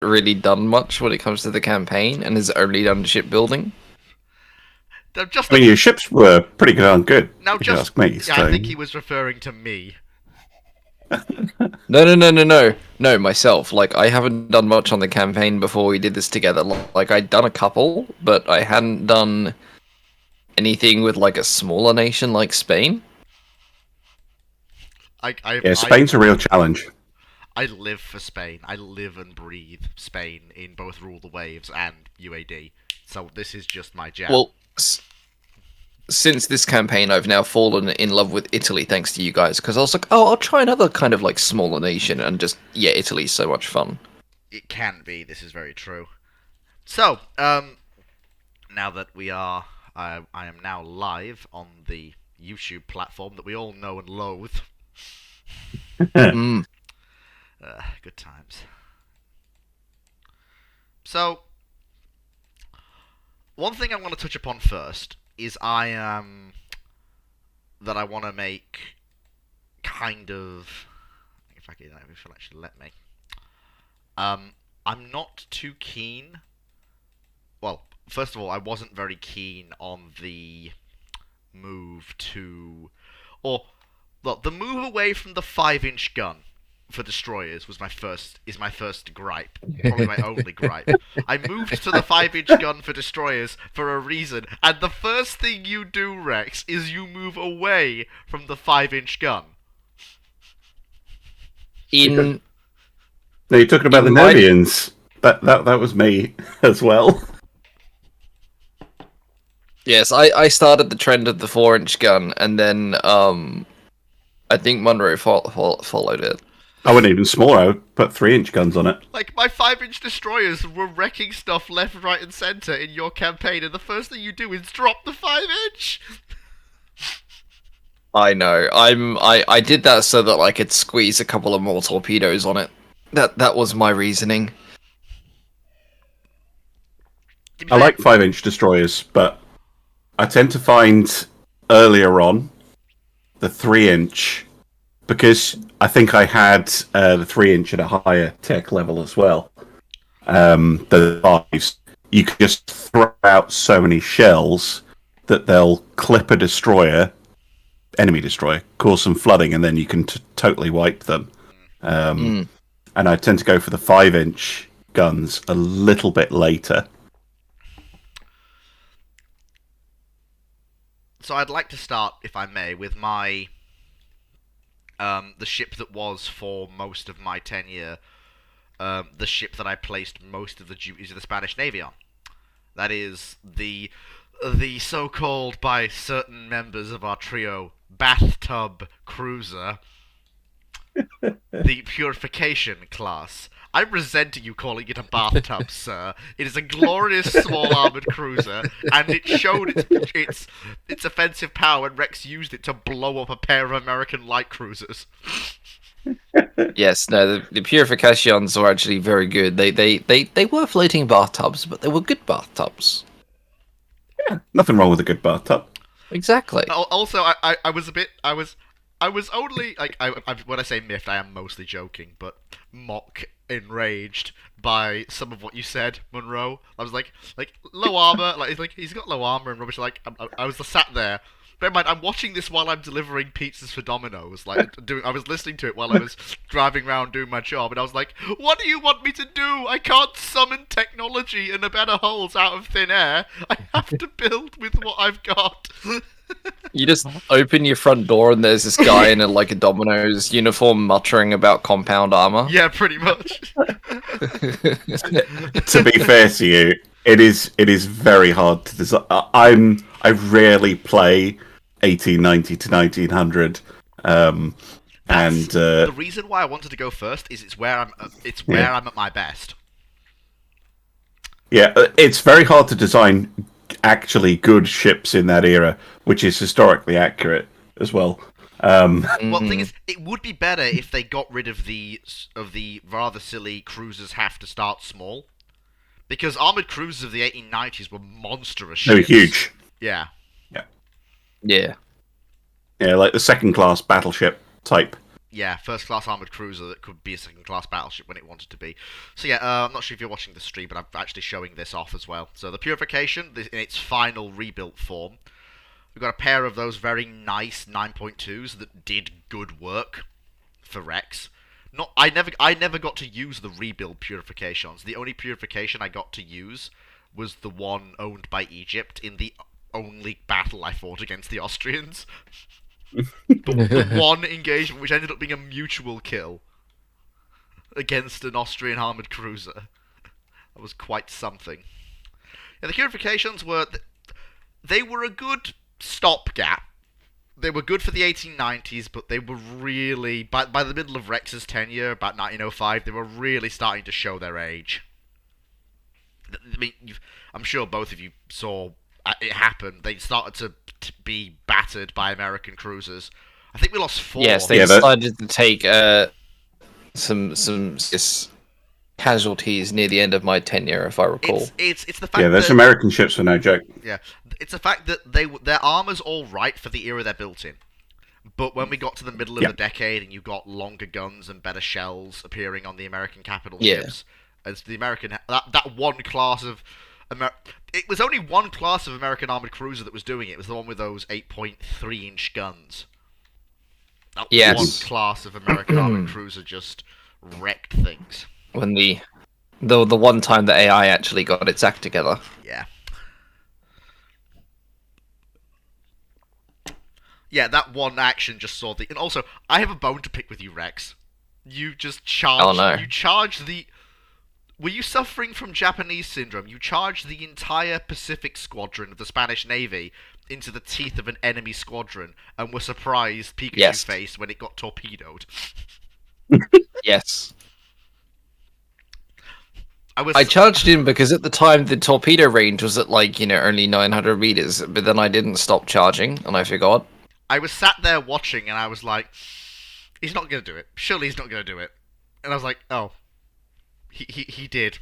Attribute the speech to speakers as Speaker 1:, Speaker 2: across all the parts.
Speaker 1: really done much when it comes to the campaign and has only done shipbuilding.
Speaker 2: Just
Speaker 3: I mean, your ships were pretty darn good,
Speaker 2: now,
Speaker 3: if you ask me.
Speaker 2: yeah, I think he was referring to me.
Speaker 1: No, myself. Like, I haven't done much on the campaign before we did this together. Like, I'd done a couple, but I hadn't done anything with, like, a smaller nation like Spain.
Speaker 3: Yeah, Spain's a real challenge.
Speaker 2: I live for Spain. I live and breathe Spain in both Rule the Waves and UAD. So this is just my jam.
Speaker 1: Well, since this campaign, I've now fallen in love with Italy thanks to you guys, because I was like, oh, I'll try another kind of, like, smaller nation, and just, yeah, Italy's so much fun.
Speaker 2: It can be. This is very true. So, now that we are... I am now live on the YouTube platform that we all know and loathe.
Speaker 1: Mm.
Speaker 2: Good times. So, one thing I want to touch upon first is that I want to make kind of... if it'll actually let me. I'm not too keen... Well, first of all, I wasn't very keen on the move to... Or, look, the move away from the 5-inch gun for destroyers is my first gripe. Probably my only gripe. I moved to the 5-inch gun for destroyers for a reason, and the first thing you do, Rex, is you move away from the 5-inch gun.
Speaker 1: In...
Speaker 3: No, you're talking about the Novians. That was me as well.
Speaker 1: Yes, I started the trend of the 4-inch gun, and then I think Monroe followed it.
Speaker 3: I went even smaller. I would put 3-inch guns on it.
Speaker 2: Like, my 5-inch destroyers were wrecking stuff left, right, and center in your campaign, and the first thing you do is drop the 5-inch.
Speaker 1: I know. I did that so that I could squeeze a couple of more torpedoes on it. That was my reasoning.
Speaker 3: I like 5-inch destroyers, but I tend to find earlier on the 3-inch, because I think I had the 3-inch at a higher tech level as well. The 5s, you can just throw out so many shells that they'll clip a destroyer, enemy destroyer, cause some flooding, and then you can totally wipe them. And I tend to go for the 5-inch guns a little bit later.
Speaker 2: So I'd like to start, if I may, with my the ship that was for most of my tenure, the ship that I placed most of the duties of the Spanish Navy on. That is the so-called, by certain members of our trio, bathtub cruiser, the Purification class. I'm resenting you calling it a bathtub, sir. It is a glorious small armoured cruiser, and it showed its offensive power when Rex used it to blow up a pair of American light cruisers.
Speaker 1: Yes, no, the Purifications were actually very good. They were floating bathtubs, but they were good bathtubs.
Speaker 3: Yeah, nothing wrong with a good bathtub.
Speaker 1: Exactly.
Speaker 2: Also, I was only, like, when I say miffed, I am mostly joking, but mock enraged by some of what you said, Monroe. I was like low armor, like he's got low armor and rubbish. Like, I was sat there. Bear in mind, I'm watching this while I'm delivering pizzas for Domino's. Like, I was listening to it while I was driving around doing my job, and I was like, "What do you want me to do? I can't summon technology and a better holes out of thin air. I have to build with what I've got."
Speaker 1: You just open your front door and there's this guy in a Domino's uniform muttering about compound armor.
Speaker 2: Yeah, pretty much.
Speaker 3: To be fair to you, it is very hard to design. I rarely play 1890 to 1900, and
Speaker 2: the reason why I wanted to go first is it's where I'm at my best.
Speaker 3: Yeah, it's very hard to design actually good ships in that era, which is historically accurate as well.
Speaker 2: Well, the thing is, it would be better if they got rid of the rather silly cruisers have to start small, because armored cruisers of the 1890s were monstrous ships.
Speaker 3: They were huge.
Speaker 2: Yeah.
Speaker 1: Yeah.
Speaker 3: Yeah, like the second class battleship type
Speaker 2: first class armored cruiser that could be a second class battleship when it wanted to be. So yeah, I'm not sure if you're watching the stream, but I'm actually showing this off as well. So the Purification, in its final rebuilt form, we've got a pair of those very nice 9.2s that did good work for Rex. I never got to use the rebuild Purifications. The only Purification I got to use was the one owned by Egypt in the only battle I fought against the Austrians. the one engagement which ended up being a mutual kill against an Austrian armoured cruiser. That was quite something. Yeah, the Purifications they were a good stopgap. They were good for the 1890s, but they were really, by the middle of Rex's tenure, about 1905, they were really starting to show their age. I mean, I'm sure both of you saw it happen. They started to be battered by American cruisers. I think we lost 4.
Speaker 1: Yes, they decided to take some casualties near the end of my tenure, if I recall.
Speaker 2: It's the fact
Speaker 3: those
Speaker 2: that,
Speaker 3: American ships were no joke.
Speaker 2: Yeah, it's the fact that their armor's all right for the era they're built in. But when we got to the middle of the decade and you got longer guns and better shells appearing on the American capital ships, as the American that one class of it was only one class of American armored cruiser that was doing it. It was the one with those 8.3-inch guns. That one class of American armored cruiser just wrecked things.
Speaker 1: When the one time the AI actually got its act together.
Speaker 2: Yeah. Yeah, that one action just saw the... And also, I have a bone to pick with you, Rex. You just charged...
Speaker 1: Oh, no.
Speaker 2: You charged the... Were you suffering from Japanese syndrome? You charged the entire Pacific Squadron of the Spanish Navy into the teeth of an enemy squadron and were surprised Pikachu face when it got torpedoed.
Speaker 1: Yes.
Speaker 2: I
Speaker 1: charged in because at the time the torpedo range was at only 900 meters, but then I didn't stop charging and I forgot.
Speaker 2: I was sat there watching and I was like, he's not going to do it. Surely he's not going to do it. And I was like, oh, he did.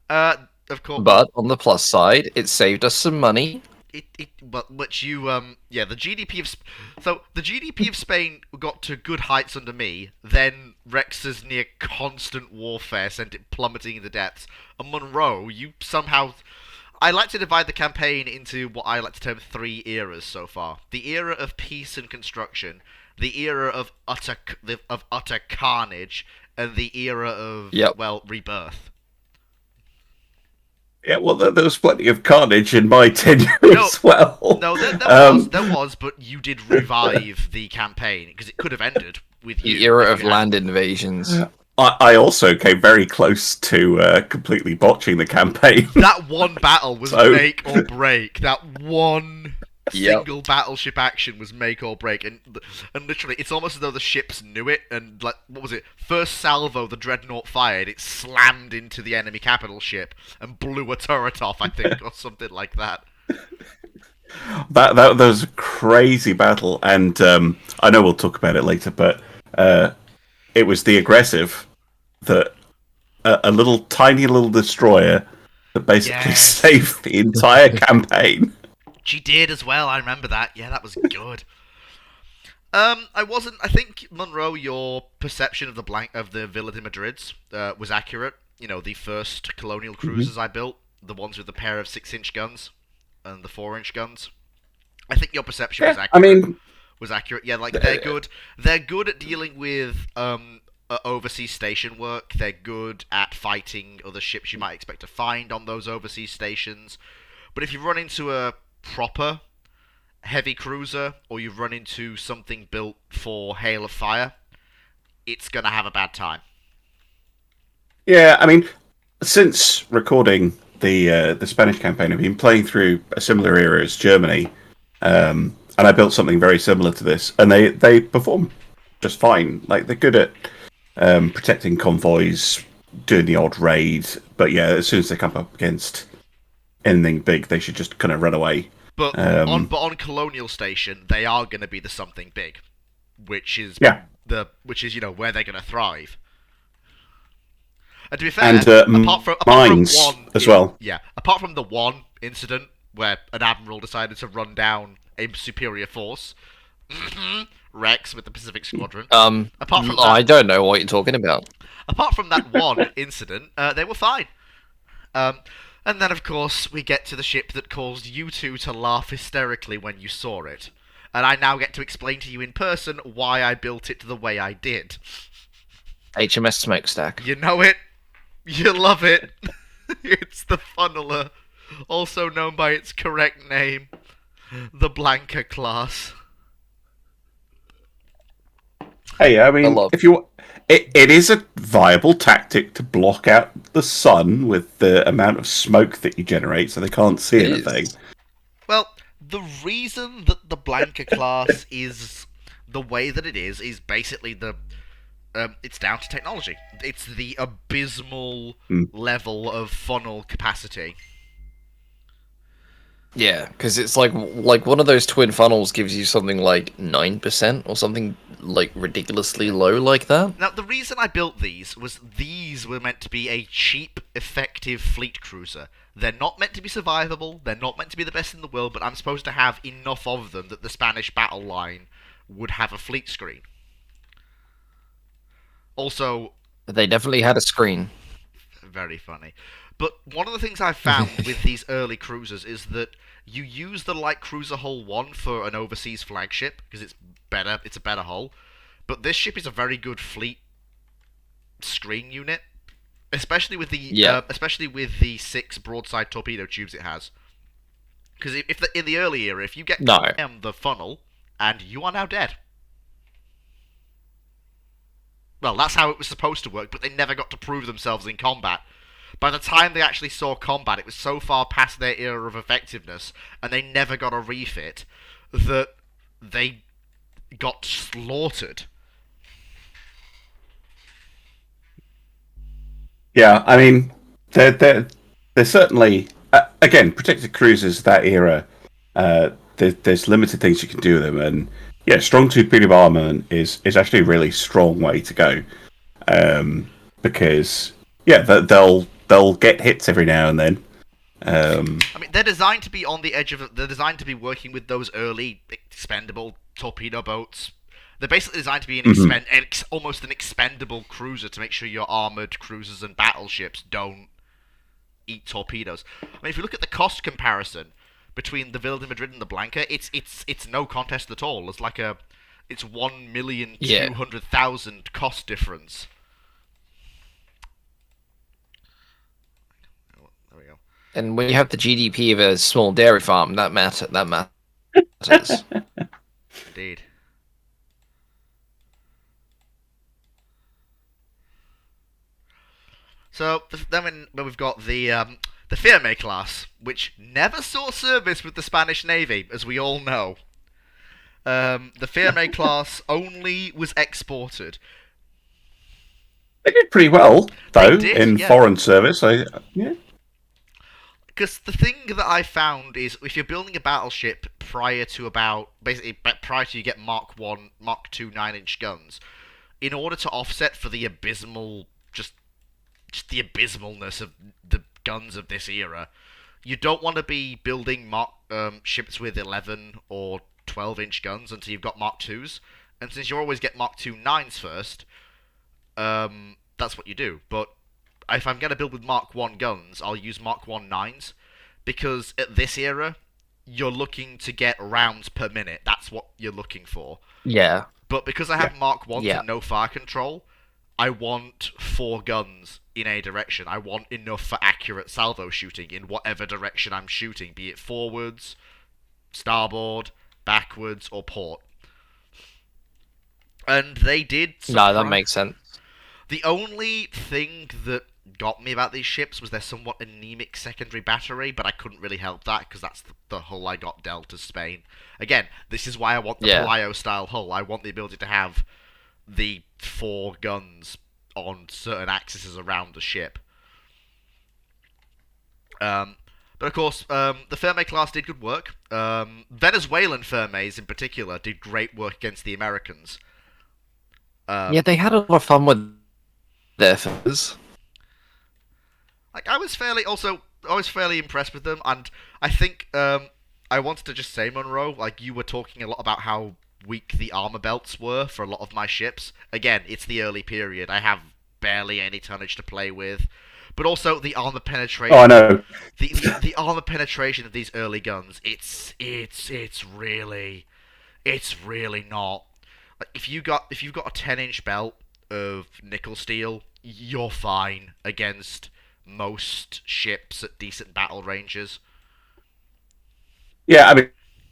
Speaker 2: Of course.
Speaker 1: But on the plus side, it saved us some money.
Speaker 2: The GDP the GDP of Spain got to good heights under me. Then Rex's near constant warfare sent it plummeting in the depths. And Monroe, you somehow. I like to divide the campaign into what I like to term 3 eras so far: the era of peace and construction, the era of utter carnage, and the era of rebirth.
Speaker 3: Yeah, well, there was plenty of carnage in my tenure as well.
Speaker 2: No, there was, but you did revive the campaign, because it could have ended with you.
Speaker 1: The era of land invasions.
Speaker 3: I also came very close to completely botching the campaign.
Speaker 2: That one battle was make or break. That one single battleship action was make or break, and literally, it's almost as though the ships knew it. And what was it? First salvo the dreadnought fired, it slammed into the enemy capital ship and blew a turret off, I think, or something like that.
Speaker 3: That was a crazy battle, and I know we'll talk about it later, but it was the aggressive that a tiny little destroyer that basically saved the entire campaign.
Speaker 2: She did as well. I remember that. Yeah, that was good. I think Monroe, your perception of the Villa de Madrids was accurate. You know, the first colonial cruisers I built, the ones with the pair of 6-inch guns and the 4-inch guns. I think your perception was accurate. Was accurate. Yeah, they're good. They're good at dealing with overseas station work. They're good at fighting other ships you might expect to find on those overseas stations. But if you run into a proper heavy cruiser, or you run into something built for Hail of Fire, it's gonna have a bad time.
Speaker 3: Yeah, I mean, since recording the Spanish campaign, I've been playing through a similar era as Germany, and I built something very similar to this, and they perform just fine. Like, they're good at protecting convoys, doing the odd raid, but yeah, as soon as they come up against anything big, they should just kind of run away.
Speaker 2: But on Colonial Station, they are going to be the something big, which is where they're going to thrive. And to be fair, apart from one
Speaker 3: as well.
Speaker 2: Yeah, apart from the one incident where an admiral decided to run down a superior force, Rex with the Pacific Squadron.
Speaker 1: Um,
Speaker 2: Apart from
Speaker 1: I
Speaker 2: that,
Speaker 1: don't know what you're talking about.
Speaker 2: apart from that one incident, they were fine. Um, and then, of course, we get to the ship that caused you two to laugh hysterically when you saw it. And I now get to explain to you in person why I built it the way I did.
Speaker 1: HMS Smokestack.
Speaker 2: You know it. You love it. It's the Funneler, also known by its correct name, the Blanca class.
Speaker 3: Hey, I mean,
Speaker 1: love-
Speaker 3: if you, it is a viable tactic to block out the sun with the amount of smoke that you generate, so they can't see
Speaker 1: It
Speaker 3: anything.
Speaker 1: is.
Speaker 2: Well, the reason that the Blanca class is the way that it is basically it's down to technology. It's the abysmal level of funnel capacity.
Speaker 1: Yeah, because it's like one of those twin funnels gives you something like 9% or something like ridiculously low like that.
Speaker 2: Now, the reason I built these were meant to be a cheap, effective fleet cruiser. They're not meant to be survivable, they're not meant to be the best in the world, but I'm supposed to have enough of them that the Spanish battle line would have a fleet screen. Also,
Speaker 1: They definitely had a screen.
Speaker 2: very funny. But one of the things I've found with these early cruisers is that you use the light cruiser hull 1 for an overseas flagship because it's a better hull. But this ship is a very good fleet screen unit, especially with the 6 broadside torpedo tubes it has. Because in the early era, if you get the funnel, and you are now dead. Well, that's how it was supposed to work, but they never got to prove themselves in combat. By the time they actually saw combat, it was so far past their era of effectiveness, and they never got a refit, that they got slaughtered.
Speaker 3: Yeah, I mean, they're certainly again protected cruisers that era. There's limited things you can do with them, and yeah, strong torpedo armament is actually a really strong way to go, because yeah, they'll get hits every now and then.
Speaker 2: I mean, they're designed to be on the edge of. They're designed to be working with those early expendable torpedo boats. They're basically designed to be almost an expendable cruiser to make sure your armored cruisers and battleships don't eat torpedoes. I mean, if you look at the cost comparison between the Villa de Madrid and the Blanca, it's no contest at all. It's 1,200,000 cost difference. There we go.
Speaker 1: And when you have the GDP of a small dairy farm, that matters.
Speaker 2: Indeed. So then when we've got the Firme class, which never saw service with the Spanish Navy, as we all know. The Firme class only was exported.
Speaker 3: They did pretty well though in foreign service. Yeah.
Speaker 2: Because the thing that I found is, if you're building a battleship prior to you get Mark 1, Mark 2 9-inch guns, in order to offset for the abysmal, just the abysmalness of the guns of this era, you don't want to be building ships with 11 or 12-inch guns until you've got Mark 2s. And since you always get Mark 2 9s first, that's what you do. But if I'm going to build with Mark 1 guns, I'll use Mark 1 9s, because at this era, you're looking to get rounds per minute. That's what you're looking for.
Speaker 1: Yeah.
Speaker 2: But because I have Mark 1s and no fire control, I want 4 guns in a direction. I want enough for accurate salvo shooting in whatever direction I'm shooting, be it forwards, starboard, backwards, or port. And they did.
Speaker 1: No, that makes sense.
Speaker 2: The only thing that got me about these ships was their somewhat anemic secondary battery, but I couldn't really help that because that's the hull I got dealt as Spain. Again, this is why I want the Pelayo-style hull. I want the ability to have the 4 guns on certain axes around the ship. But of course, the Firme class did good work. Venezuelan Firmes in particular did great work against the Americans.
Speaker 1: Yeah, they had a lot of fun with their furs.
Speaker 2: Like, I was fairly impressed with them, and I think I wanted to just say, Monroe, like, you were talking a lot about how weak the armor belts were for a lot of my ships. Again, it's the early period. I have barely any tonnage to play with. But also the armor penetration.
Speaker 3: Oh, I know.
Speaker 2: The armor penetration of these early guns, it's really not. Like if you've got a 10-inch belt of nickel steel, you're fine against most ships at decent battle ranges.
Speaker 3: Yeah, I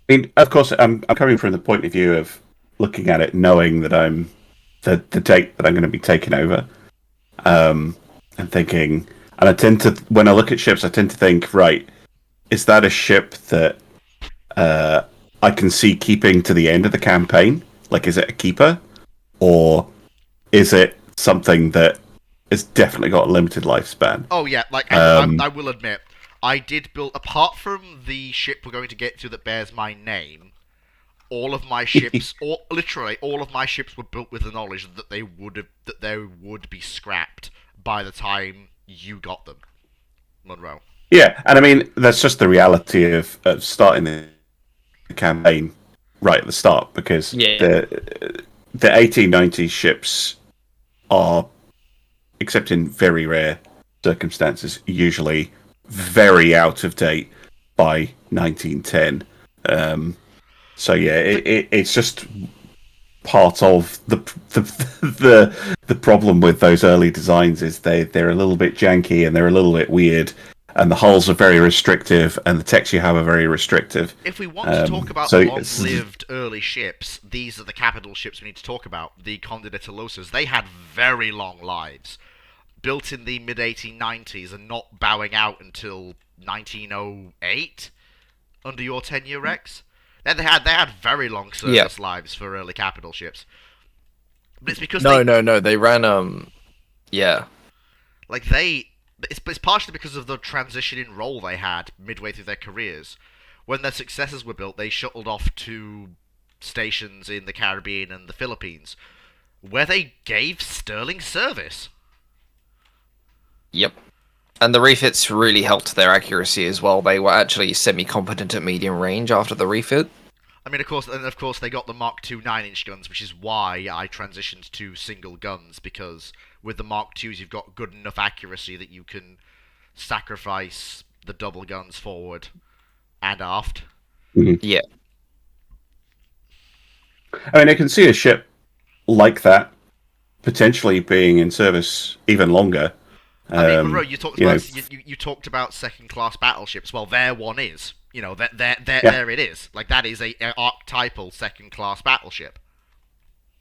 Speaker 3: mean, of course, I'm coming from the point of view of looking at it, knowing that I'm the date that I'm going to be taking over, and thinking, and I tend to, when I look at ships, I tend to think, right, is that a ship that I can see keeping to the end of the campaign? Like, is it a keeper, or is it something that has definitely got a limited lifespan?
Speaker 2: Oh yeah, like I will admit, I did build, apart from the ship we're going to get to that bears my name, all of my ships, literally all of my ships were built with the knowledge that they would be scrapped by the time you got them, Monroe.
Speaker 3: Yeah, and I mean that's just the reality of starting the campaign right at the start, because
Speaker 1: Yeah.
Speaker 3: the 1890 ships are, except in very rare circumstances, usually very out of date by 1910. So yeah, it's just part of the problem with those early designs is they're a little bit janky and they're a little bit weird, and the hulls are very restrictive, and the techs you have are very restrictive.
Speaker 2: If we want to talk about long-lived early ships, these are the capital ships we need to talk about. The Conde de Tolosas, they had very long lives, built in the mid-1890s and not bowing out until 1908 under your tenure, Rex. They had very long service lives for early capital ships. But it's because
Speaker 1: no, they ran yeah.
Speaker 2: Like it's partially because of the transition in role they had midway through their careers. When their successors were built, they shuttled off to stations in the Caribbean and the Philippines, where they gave sterling service.
Speaker 1: Yep. And the refits really helped their accuracy as well. They were actually semi-competent at medium range after the refit.
Speaker 2: I mean, of course, they got the Mark II 9-inch guns, which is why I transitioned to single guns, because with the Mark IIs, you've got good enough accuracy that you can sacrifice the double guns forward and aft.
Speaker 3: Mm-hmm.
Speaker 1: Yeah.
Speaker 3: I mean, I can see a ship like that potentially being in service even longer.
Speaker 2: I mean, Monroe, you talked about second-class battleships. Well, there one is. You know, there it is. Like, that is a archetypal second-class battleship.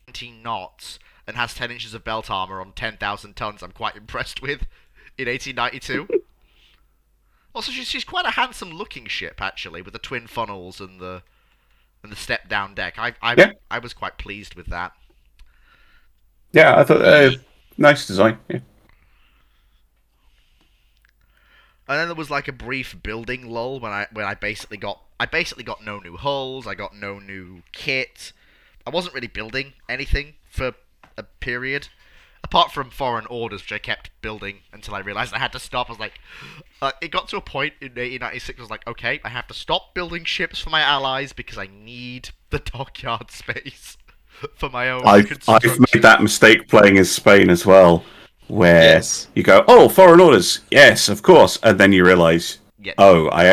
Speaker 2: 19 knots and has 10 inches of belt armor on 10,000 tons. I'm quite impressed with in 1892. Also, she's quite a handsome-looking ship, actually, with the twin funnels and the step-down deck. I was quite pleased with that.
Speaker 3: Yeah, I thought nice design. Yeah.
Speaker 2: And then there was like a brief building lull when I basically got no new hulls, I got no new kit. I wasn't really building anything for a period, apart from foreign orders, which I kept building until I realized I had to stop. I was like, it got to a point in 1896. I was like, okay, I have to stop building ships for my allies because I need the dockyard space for my own.
Speaker 3: I've made that mistake playing as Spain as well, where you go, oh, foreign orders, yes, of course, and then you realise, oh, I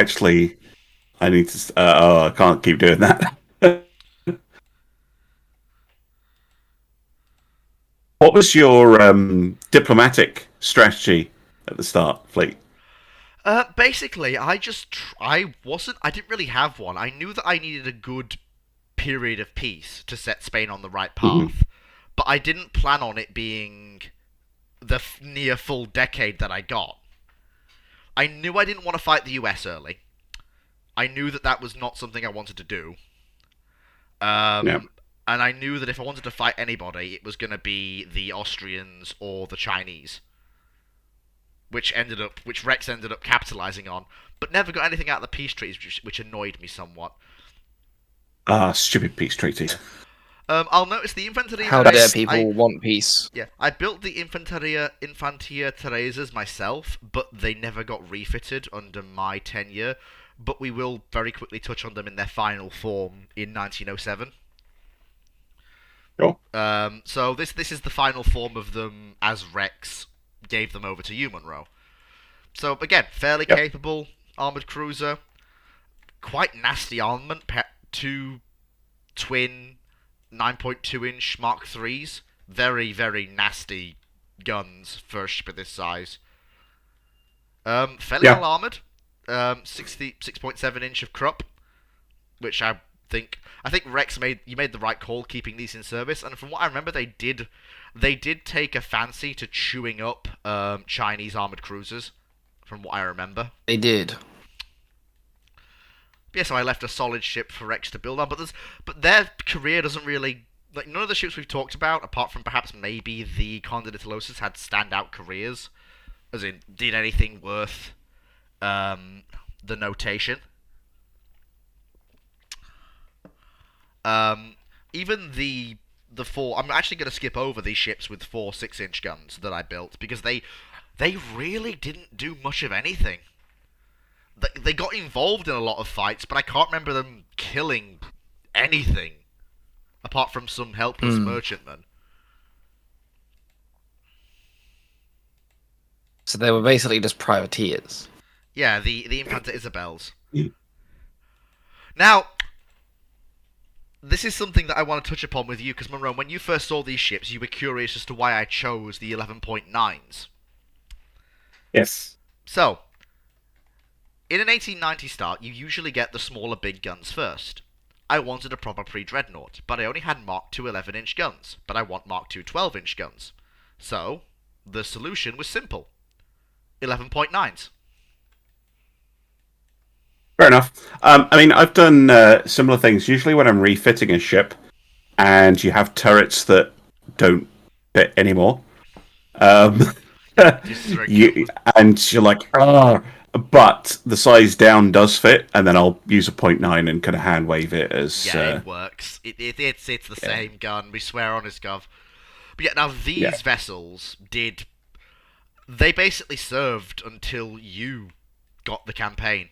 Speaker 3: need to, I can't keep doing that. What was your diplomatic strategy at the start, Fleet?
Speaker 2: Basically, I didn't really have one. I knew that I needed a good period of peace to set Spain on the right path, but I didn't plan on it being the near full decade that I got. I knew I didn't want to fight the US early. I knew that was not something I wanted to do. And I knew that if I wanted to fight anybody, it was going to be the Austrians or the Chinese, which Rex ended up capitalizing on, but never got anything out of the peace treaties, which annoyed me somewhat.
Speaker 3: Stupid peace treaties.
Speaker 2: I'll notice the Infanteria...
Speaker 1: How dare people want peace?
Speaker 2: Yeah, I built the Infanteria Teresas myself, but they never got refitted under my tenure, but we will very quickly touch on them in their final form in 1907.
Speaker 3: Sure.
Speaker 2: So this is the final form of them as Rex gave them over to you, Monroe. So again, fairly
Speaker 3: Yep.
Speaker 2: capable armored cruiser, quite nasty armament. Two twin 9.2-inch Mark IIIs, very very nasty guns for a ship of this size. Fairly
Speaker 3: Yeah.
Speaker 2: well armored. 6.7 inch of Krupp, which I think Rex made the right call keeping these in service. And from what I remember, they did take a fancy to chewing up Chinese armored cruisers. From what I remember,
Speaker 1: They did.
Speaker 2: yeah. So I left a solid ship for Rex to build on, but their career doesn't really, like, none of the ships we've talked about, apart from perhaps maybe the Condor Italos, had standout careers, as in did anything worth the notation. Even the four. I'm actually going to skip over these ships with 4 6-inch guns that I built because they really didn't do much of anything. They got involved in a lot of fights, but I can't remember them killing anything apart from some helpless merchantmen.
Speaker 1: So they were basically just privateers.
Speaker 2: Yeah, the Infanta Isabels. Now, this is something that I want to touch upon with you, because Monroe, when you first saw these ships, you were curious as to why I chose the 11.9s.
Speaker 3: Yes.
Speaker 2: So, in an 1890 start, you usually get the smaller big guns first. I wanted a proper pre-dreadnought, but I only had Mark II 11-inch guns, but I want Mark II 12-inch guns. So, the solution was simple. 11.9s.
Speaker 3: Fair enough. I mean, I've done similar things. Usually when I'm refitting a ship and you have turrets that don't fit anymore, and you're like, ah, but the size down does fit, and then I'll use a 0.9 and kind of hand wave it as...
Speaker 2: Yeah, it works. It's the same gun. We swear on his gov. But yeah, now these vessels did... They basically served until you got the campaign,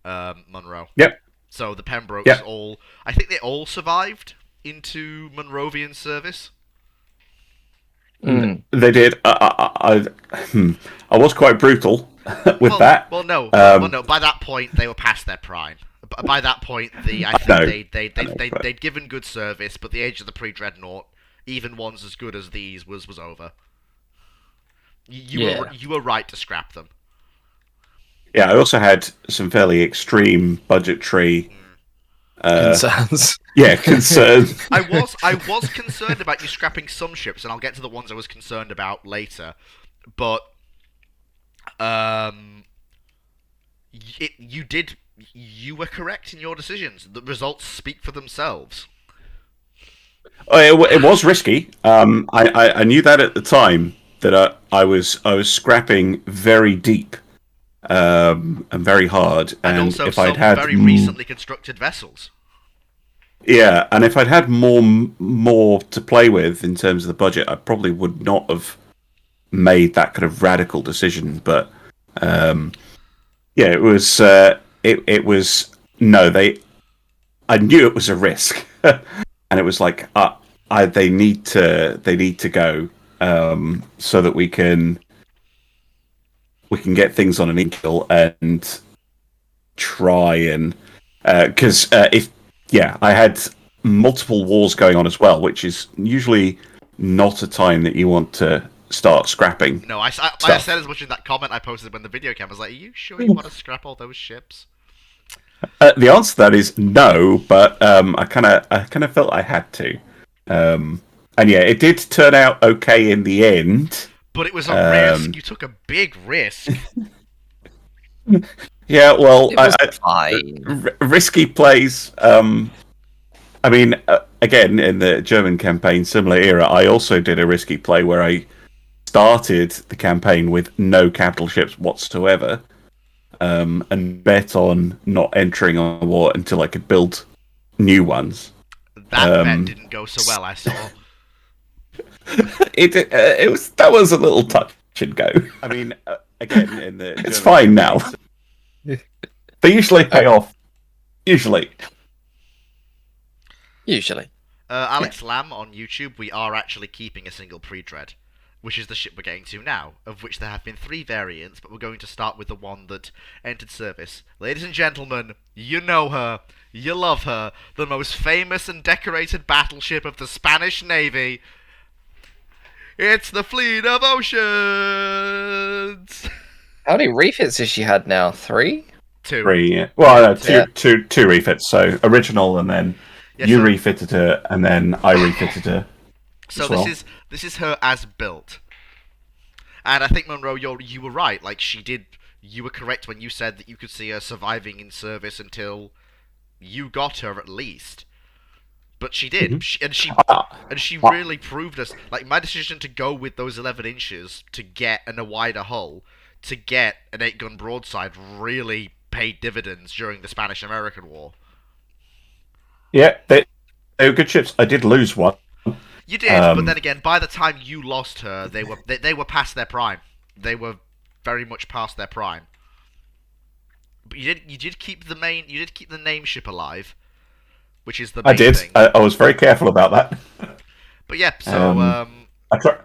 Speaker 2: Monroe.
Speaker 3: Yep.
Speaker 2: So the Pembrokes all... I think they all survived into Monrovian service.
Speaker 3: They did. I was quite brutal with that.
Speaker 2: Well, no. By that point, they were past their prime. By that point, I think they'd given good service, but the age of the pre-dreadnought, even ones as good as these, was over. You were right to scrap them.
Speaker 3: Yeah, I also had some fairly extreme budgetary
Speaker 1: concerns.
Speaker 3: Yeah, concerns.
Speaker 2: I was concerned about you scrapping some ships, and I'll get to the ones I was concerned about later. But you were correct in your decisions. The results speak for themselves.
Speaker 3: It was risky. I knew that at the time that I was scrapping very deep and very hard,
Speaker 2: and also
Speaker 3: if
Speaker 2: some
Speaker 3: I'd had
Speaker 2: very recently constructed vessels.
Speaker 3: Yeah, and if I'd had more to play with in terms of the budget, I probably would not have made that kind of radical decision. But it was it was no, I knew it was a risk, and it was like they need to go so that we can get things on an equal and try and because I had multiple wars going on as well, which is usually not a time that you want to start scrapping.
Speaker 2: No, I said as much in that comment I posted when the video came. I was like, "Are you sure you want to scrap all those ships?"
Speaker 3: The answer to that is no, but I kind of felt I had to, and yeah, it did turn out okay in the end.
Speaker 2: But it was a risk. You took a big risk.
Speaker 3: Yeah, well,
Speaker 1: Fine.
Speaker 3: Risky plays. I mean, again, in the German campaign, similar era, I also did a risky play where I started the campaign with no capital ships whatsoever, and bet on not entering a war until I could build new ones.
Speaker 2: That bet didn't go so well, I saw.
Speaker 3: That was a little touch and go. I mean, again, in the it's fine now. They usually pay off. Usually.
Speaker 2: Alex Lamb on YouTube, we are actually keeping a single pre-dread, which is the ship we're getting to now, of which there have been 3 variants, but we're going to start with the one that entered service. Ladies and gentlemen, you know her, you love her, the most famous and decorated battleship of the Spanish Navy. It's the Fleet of Oceans!
Speaker 1: How many refits has she had now? 3?
Speaker 2: 2.
Speaker 3: 3. Yeah. Well, no,
Speaker 1: Yeah.
Speaker 3: two refits. So original, and then
Speaker 2: Yeah,
Speaker 3: you
Speaker 2: so-
Speaker 3: refitted her, and then I refitted her.
Speaker 2: So
Speaker 3: as well.
Speaker 2: this is her as built. And I think, Monroe, you were right. Like, you were correct when you said that you could see her surviving in service until you got her, at least. But she did. And she really proved us. Like, my decision to go with those 11 inches to get a wider hull, to get an 8-gun broadside, really paid dividends during the Spanish-American War.
Speaker 3: Yeah, they were good ships. I did lose one.
Speaker 2: You did, but then again, by the time you lost her, they were past their prime. They were very much past their prime. But you did keep the name ship alive, which is the main
Speaker 3: I did.
Speaker 2: thing.
Speaker 3: I was very careful about that.
Speaker 2: But yeah, so
Speaker 3: I try.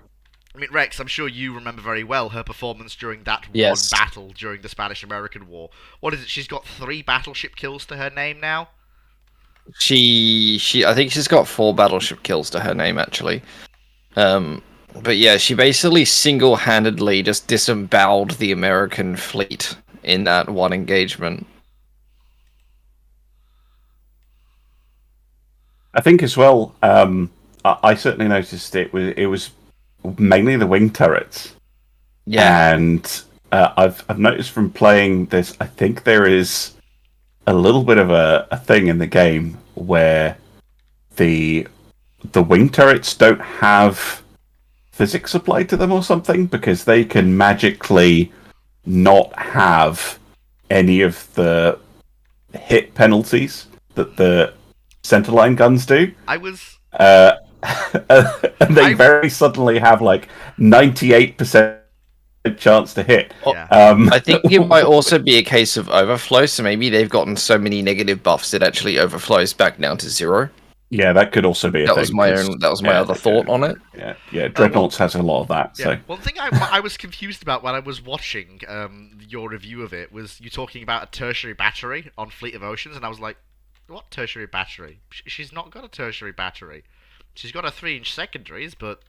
Speaker 2: I mean, Rex, I'm sure you remember very well her performance during that
Speaker 1: Yes.
Speaker 2: one battle during the Spanish-American War. What is it? She's got 3 battleship kills to her name now.
Speaker 1: I think she's got 4 battleship kills to her name, actually. But yeah, she basically single-handedly just disemboweled the American fleet in that one engagement.
Speaker 3: I think as well. I certainly noticed it was mainly the wing turrets.
Speaker 1: Yeah.
Speaker 3: And I've noticed from playing this, I think there is a little bit of a thing in the game where the wing turrets don't have physics applied to them or something, because they can magically not have any of the hit penalties that the centerline guns do.
Speaker 2: I was
Speaker 3: And they very suddenly have like 98% chance to hit.
Speaker 2: Yeah.
Speaker 1: I think it might also be a case of overflow, so maybe they've gotten so many negative buffs it actually overflows back down to 0.
Speaker 3: Yeah, that could also be a
Speaker 1: That
Speaker 3: thing.
Speaker 1: was my other thought on it.
Speaker 3: Yeah, Dreadnoughts has a lot of that.
Speaker 2: Yeah.
Speaker 3: So
Speaker 2: One thing I was confused about when I was watching your review of it was you talking about a tertiary battery on Fleet of Oceans, and I was like, what tertiary battery? She's not got a tertiary battery. She's got a 3-inch secondaries, but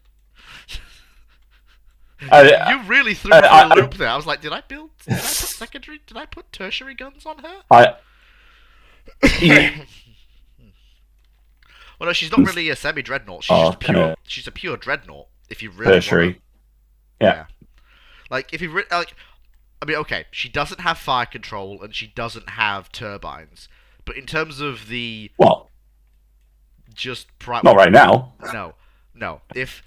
Speaker 2: you really threw me for a loop there. I was like, did I put tertiary guns on her? Well, no, she's not really a semi-dreadnought. She's a pure dreadnought. If you really
Speaker 3: tertiary. Yeah.
Speaker 2: Like if you I mean, okay, she doesn't have fire control and she doesn't have turbines, but in terms of the
Speaker 3: not right now.
Speaker 2: No. If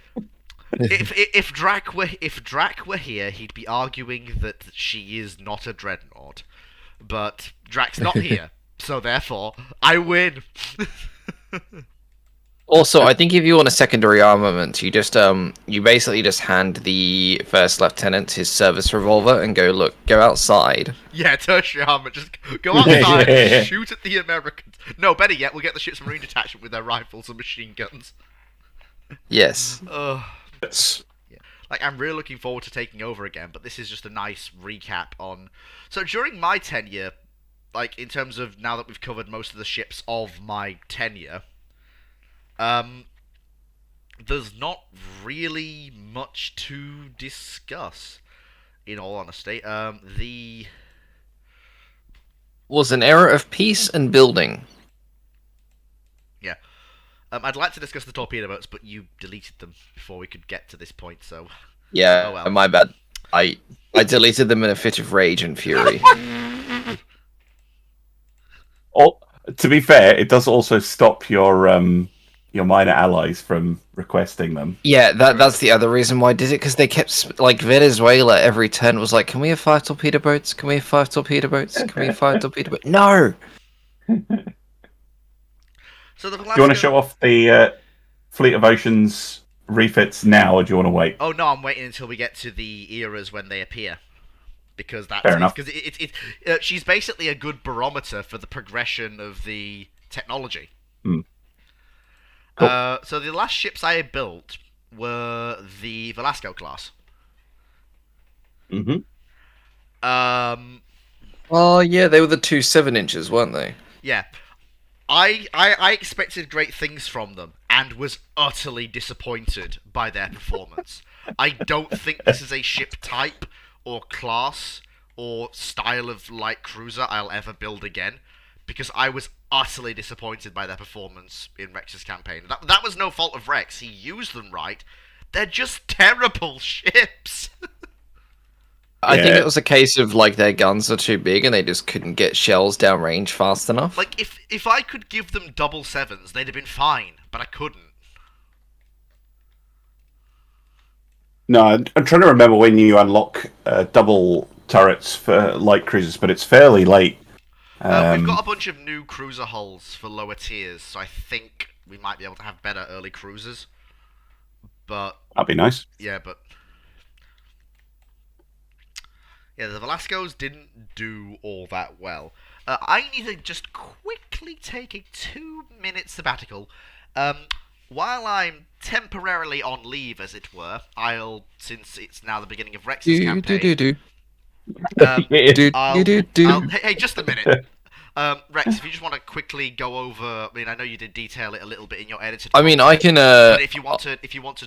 Speaker 2: Drac were here, he'd be arguing that she is not a dreadnought. But Drac's not here, so therefore I win.
Speaker 1: Also, I think if you want a secondary armament, you just you basically just hand the first lieutenant his service revolver and go outside.
Speaker 2: Yeah, tertiary armor. Just go outside and shoot at the Americans. No, better yet, we'll get the ship's marine detachment with their rifles and machine guns.
Speaker 1: Yes.
Speaker 2: Yeah. Like, I'm really looking forward to taking over again, but this is just a nice recap on... So during my tenure, like, in terms of now that we've covered most of the ships of my tenure, there's not really much to discuss, in all honesty.
Speaker 1: Was an era of peace and building.
Speaker 2: Yeah. I'd like to discuss the torpedo boats, but you deleted them before we could get to this point, so...
Speaker 1: Yeah,
Speaker 2: Oh well.
Speaker 1: my bad. I deleted them in a fit of rage and fury.
Speaker 3: To be fair, it does also stop your minor allies from requesting them.
Speaker 1: Yeah, that's the other reason why I did it, because they kept, like, Venezuela every turn was like, can we have 5 torpedo boats? Can we have 5 torpedo boats? Can we have 5 torpedo boats? No!
Speaker 2: So the
Speaker 3: Do you want to show off the Fleet of Oceans refits now, or do you want to wait?
Speaker 2: Oh no, I'm waiting until we get to the eras when they appear, because that's
Speaker 3: Fair enough.
Speaker 2: because she's basically a good barometer for the progression of the technology.
Speaker 3: Cool.
Speaker 2: So the last ships I built were the Velasco class.
Speaker 3: Hmm.
Speaker 2: Um,
Speaker 1: Oh yeah, they were the two 7 inches, weren't they?
Speaker 2: yeah, I expected great things from them and was utterly disappointed by their performance. I don't think this is a ship type or class or style of light cruiser I'll ever build again because I was utterly disappointed by their performance in Rex's campaign. That was no fault of Rex. He used them right. They're just terrible ships.
Speaker 1: I think
Speaker 3: Yeah.
Speaker 1: it was a case of like their guns are too big and they just couldn't get shells downrange fast enough.
Speaker 2: Like if I could give them double sevens, they'd have been fine, but I couldn't.
Speaker 3: No, I'm trying to remember when you unlock double turrets for light cruisers, but it's fairly late.
Speaker 2: We've got a bunch of new cruiser hulls for lower tiers, so I think we might be able to have better early cruisers. But
Speaker 3: That'd be nice.
Speaker 2: yeah, the Velascos didn't do all that well. I need to just quickly take a 2-minute sabbatical. While I'm temporarily on leave, as it were, since it's now the beginning of Rex's
Speaker 1: do
Speaker 2: campaign.
Speaker 1: do do
Speaker 3: Yeah.
Speaker 1: do
Speaker 2: I'll,
Speaker 1: do do.
Speaker 2: hey, just a minute. Rex, if you just want to quickly go over, I mean, I know you did detail it a little bit in your edited.
Speaker 1: I mean, I can.
Speaker 2: But if you wanted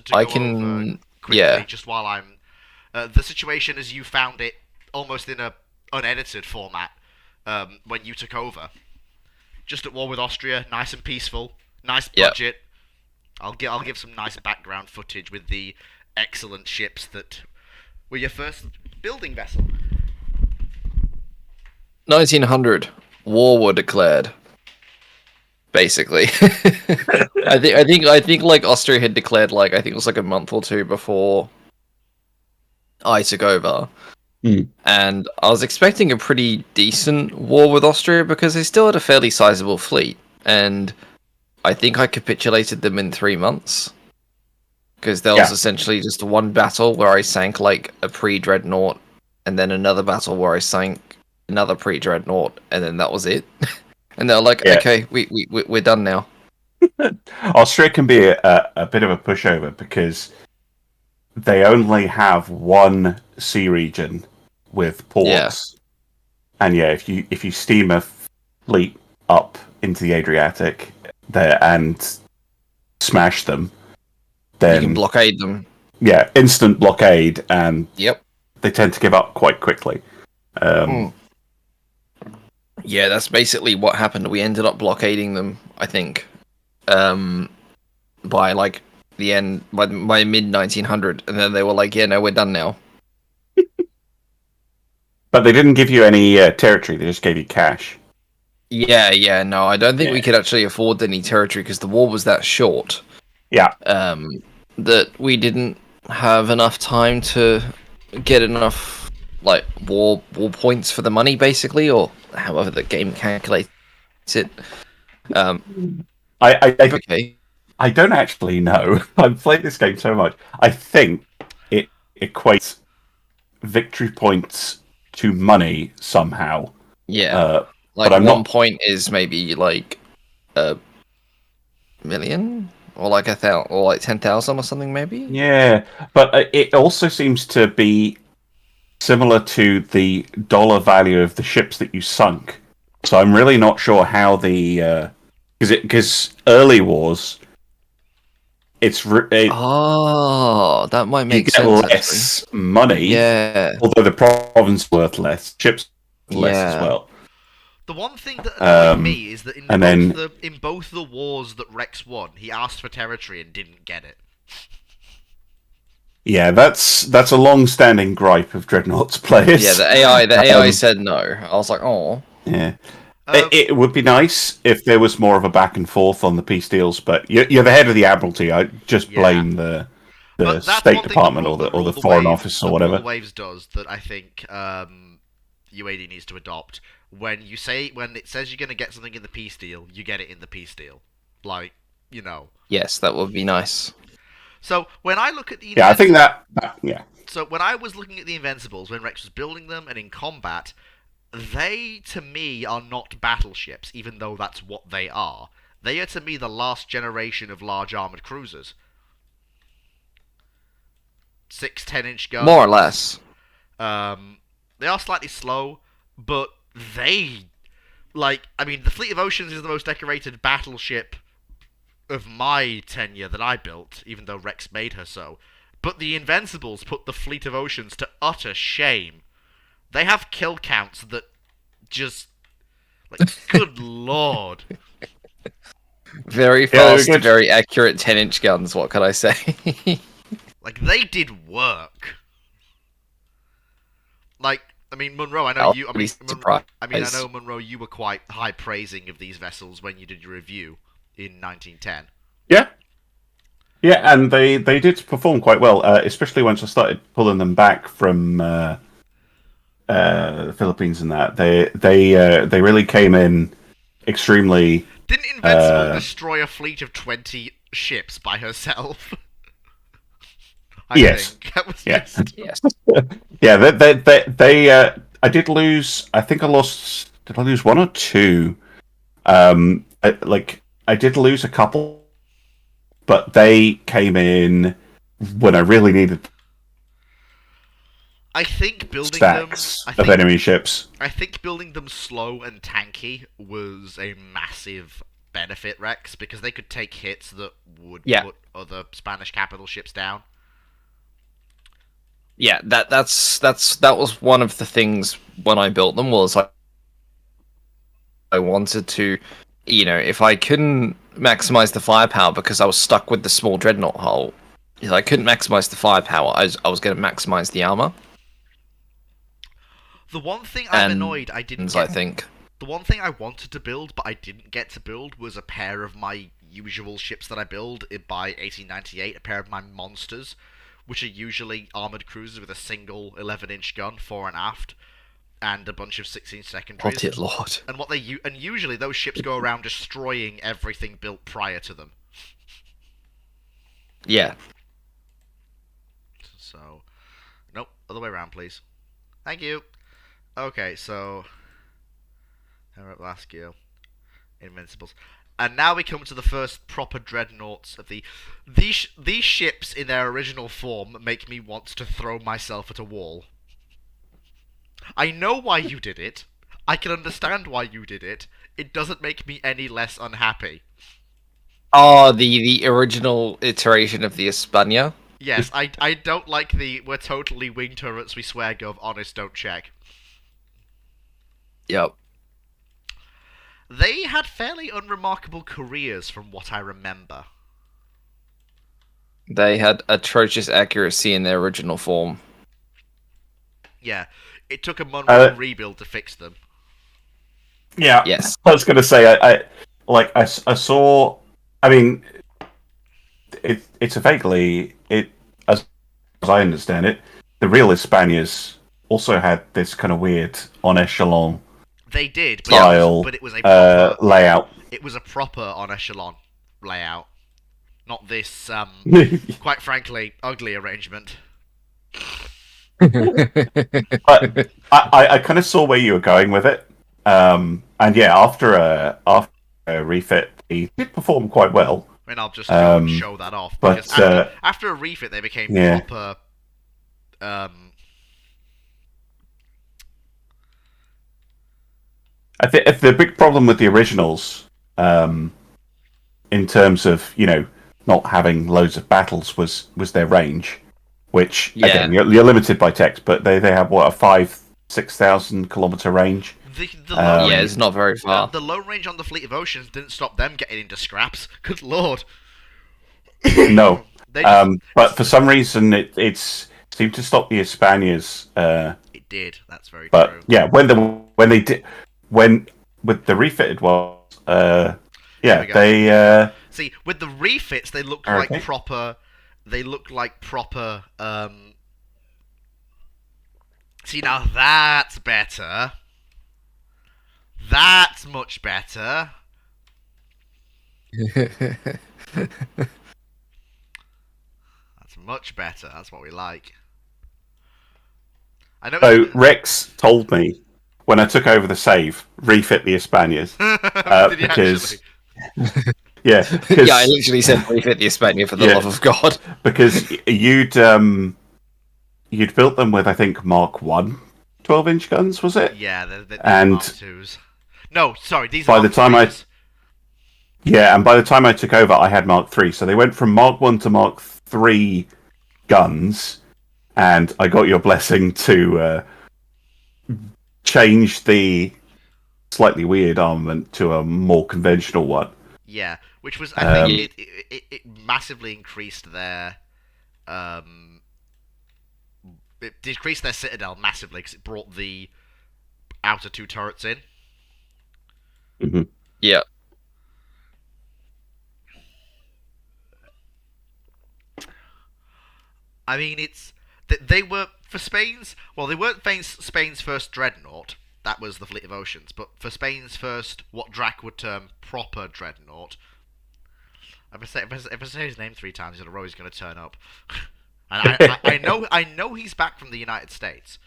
Speaker 2: to
Speaker 1: I
Speaker 2: go
Speaker 1: can.
Speaker 2: over quickly,
Speaker 1: Yeah.
Speaker 2: just while I'm, the situation as you found it, almost in a unedited format, when you took over, just at war with Austria, nice and peaceful, nice
Speaker 1: Yep.
Speaker 2: budget. I'll give some nice background footage with the excellent ships that were your first building vessel.
Speaker 1: 1900, war were declared. Basically, I think like Austria had declared like I think it was like a month or two before I took over, and I was expecting a pretty decent war with Austria because they still had a fairly sizable fleet, and I think I capitulated them in 3 months because there was essentially just one battle where I sank like a pre-dreadnought, and then another battle where I sank another pre-dreadnought, and then that was it. And they're like, okay, we're done now.
Speaker 3: Austria can be a bit of a pushover because they only have one sea region with ports, and if you steam a fleet up into the Adriatic there and smash them, then
Speaker 1: You can blockade them.
Speaker 3: Yeah, instant blockade, and
Speaker 1: Yep.
Speaker 3: they tend to give up quite quickly.
Speaker 1: Yeah, that's basically what happened. We ended up blockading them, I think, by like the end, by mid 1900, and then they were like, "Yeah, no, we're done now."
Speaker 3: But they didn't give you any territory; they just gave you cash.
Speaker 1: Yeah, no, I don't think we could actually afford any territory because the war was that short.
Speaker 3: Yeah.
Speaker 1: That we didn't have enough time to get enough like war points for the money, basically, or however the game calculates it. Okay.
Speaker 3: I don't actually know. I've played this game so much. I think it equates victory points to money somehow.
Speaker 1: Yeah.
Speaker 3: But
Speaker 1: Like
Speaker 3: I'm
Speaker 1: one
Speaker 3: not...
Speaker 1: point is maybe like a million, or like 1,000, or like 10,000 or something, maybe.
Speaker 3: Yeah, but it also seems to be similar to the dollar value of the ships that you sunk. So I'm really not sure how the because early wars,
Speaker 1: Oh, that might
Speaker 3: you
Speaker 1: make
Speaker 3: get
Speaker 1: sense.
Speaker 3: less money.
Speaker 1: Yeah.
Speaker 3: Although the province is worth less, ships less as
Speaker 1: Yeah.
Speaker 3: well.
Speaker 2: The one thing that annoyed me is that in both the wars that Rex won, he asked for territory and didn't get it.
Speaker 3: Yeah, that's a long-standing gripe of Dreadnought's players.
Speaker 1: Yeah, the AI said no. I was like, oh.
Speaker 3: Yeah. It would be nice if there was more of a back and forth on the peace deals, but you're the head of the Admiralty. I just blame the State Department or the Foreign Office or whatever.
Speaker 2: Waves does that I think UAD needs to adopt. When it says you're going to get something in the peace deal, you get it in the peace deal. Like, you know.
Speaker 1: Yes, that would be nice.
Speaker 2: So when I look at the
Speaker 3: I think that.
Speaker 2: So when I was looking at the Invincibles, when Rex was building them and in combat, they to me are not battleships, even though that's what they are. They are to me the last generation of large armored cruisers. 6 10-inch guns.
Speaker 1: More or less.
Speaker 2: They are slightly slow, but they... I mean, the Fleet of Oceans is the most decorated battleship of my tenure that I built, even though Rex made her so. But the Invincibles put the Fleet of Oceans to utter shame. They have kill counts that just... good lord.
Speaker 1: Very fast, very accurate 10-inch guns, what can I say?
Speaker 2: They did work. I mean, Monroe, I know you... I know, Monroe, you were quite high praising of these vessels when you did your review in 1910.
Speaker 3: Yeah. Yeah, and they did perform quite well, especially once I started pulling them back from the Philippines and that. They really came in extremely...
Speaker 2: Didn't Invincible destroy a fleet of 20 ships by herself?
Speaker 3: Yes. Yeah, I did lose. I think I lost. Did I lose one or two? I did lose a couple, but they came in when I really needed.
Speaker 2: I think building
Speaker 3: stacks of enemy ships.
Speaker 2: I think building them slow and tanky was a massive benefit, Rex, because they could take hits that would put other Spanish capital ships down.
Speaker 1: Yeah, that was one of the things when I built them was I wanted to, if I couldn't maximize the firepower because I was stuck with the small dreadnought hull, if I couldn't maximize the firepower, I was going to maximize the armor.
Speaker 2: The one thing I'm annoyed I didn't get,
Speaker 1: I think.
Speaker 2: The one thing I wanted to build but I didn't get to build was a pair of my usual ships that I build by 1898, a pair of my monsters, which are usually armoured cruisers with a single 11-inch gun, fore and aft, and a bunch of 16 secondaries.
Speaker 1: Oh dear lord.
Speaker 2: And usually those ships go around destroying everything built prior to them.
Speaker 1: Yeah.
Speaker 2: So, nope, other way around, please. Thank you. Okay, so... last gear. Invincibles. And now we come to the first proper dreadnoughts of these ships in their original form make me want to throw myself at a wall. I know why you did it. I can understand why you did it. It doesn't make me any less unhappy.
Speaker 1: Oh, the original iteration of the España?
Speaker 2: Yes, I don't like the we're totally wing turrets, we swear gov, honest, don't check.
Speaker 1: Yep.
Speaker 2: They had fairly unremarkable careers from what I remember.
Speaker 1: They had atrocious accuracy in their original form.
Speaker 2: Yeah, it took a Monroe rebuild to fix them.
Speaker 3: Yeah,
Speaker 1: yes.
Speaker 3: I was going to say, I saw. I mean, it's a vaguely as I understand it, the real Hispanias also had this kind of weird on echelon.
Speaker 2: They did,
Speaker 3: but
Speaker 2: it was a proper
Speaker 3: layout.
Speaker 2: It was a proper on echelon layout, not this quite frankly ugly arrangement.
Speaker 3: But I kind of saw where you were going with it, and yeah, after a refit, he did perform quite well.
Speaker 2: I mean, I'll just show that off. Because
Speaker 3: but
Speaker 2: after a refit, they became proper.
Speaker 3: I think the big problem with the originals, in terms of not having loads of battles, was their range, which again you're limited by text, but they have what, a 6,000 kilometer range.
Speaker 1: Yeah, it's not very far.
Speaker 2: The low range on the Fleet of Oceans didn't stop them getting into scraps. Good lord.
Speaker 3: No, but for some reason it seemed to stop the Hispanias.
Speaker 2: It did. That's very
Speaker 3: but
Speaker 2: true.
Speaker 3: Yeah, when with the refitted ones, they
Speaker 2: see with the refits they look like proper. They look like proper. See, now that's better. That's much better. That's much better. That's what we like. I know.
Speaker 3: So Rex told me when I took over the save, refit the Hispanias,
Speaker 2: Did he
Speaker 3: because
Speaker 2: actually?
Speaker 3: Yeah,
Speaker 1: Yeah, I literally said refit the Hispania for the
Speaker 3: Yeah.
Speaker 1: love of God.
Speaker 3: because you'd built them with, I think, Mark 1 12-inch guns, was it?
Speaker 2: Yeah, these are
Speaker 3: And
Speaker 2: Mark 2s. No, sorry, these are
Speaker 3: by
Speaker 2: Mark
Speaker 3: the time
Speaker 2: 3s.
Speaker 3: and by the time I took over, I had Mark 3. So they went from Mark 1 to Mark 3 guns, and I got your blessing to change the slightly weird armament to a more conventional one.
Speaker 2: Yeah, which was, I think,
Speaker 3: Um,
Speaker 2: it massively increased their it decreased their citadel massively because it brought the outer 2 turrets in.
Speaker 3: mhm.
Speaker 1: Yeah.
Speaker 2: I mean, they were for Spain's. Well, they weren't Spain's first dreadnought. That was the Fleet of Oceans. But for Spain's first, what Drac would term proper dreadnought. If I say his name 3 times in a row, he's going to turn up. And I know he's back from the United States.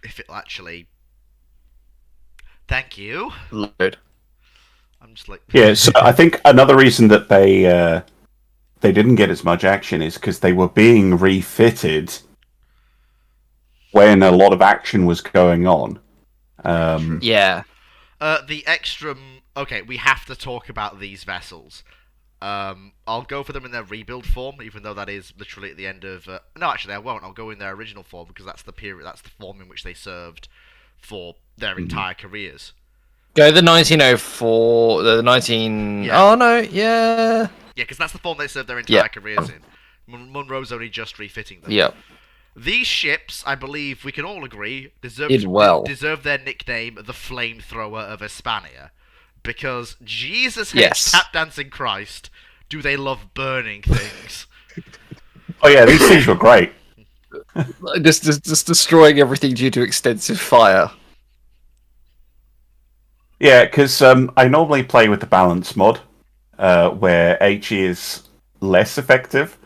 Speaker 2: If it'll actually. Thank you.
Speaker 1: Load.
Speaker 2: I'm just like.
Speaker 3: Yeah, so I think another reason that they didn't get as much action is because they were being refitted when a lot of action was going on.
Speaker 1: Yeah.
Speaker 2: The extra. Okay, we have to talk about these vessels. I'll go for them in their rebuild form, even though that is literally at the end of. No, actually, I won't. I'll go in their original form because that's the period. That's the form in which they served for their entire careers.
Speaker 1: Go the 1904, the 19...
Speaker 2: Yeah.
Speaker 1: Oh, no, yeah.
Speaker 2: Yeah, because that's the form they served their entire
Speaker 1: Yeah.
Speaker 2: careers in. Monroe's only just refitting them.
Speaker 1: Yep.
Speaker 2: These ships, I believe we can all agree, deserve their nickname the Flamethrower of Hispania. Because Jesus H.
Speaker 1: Yes.
Speaker 2: Tap Dancing Christ, do they love burning things.
Speaker 3: Oh yeah, these things were great.
Speaker 1: Just destroying everything due to extensive fire.
Speaker 3: Yeah, because I normally play with the balance mod, where HE is less effective.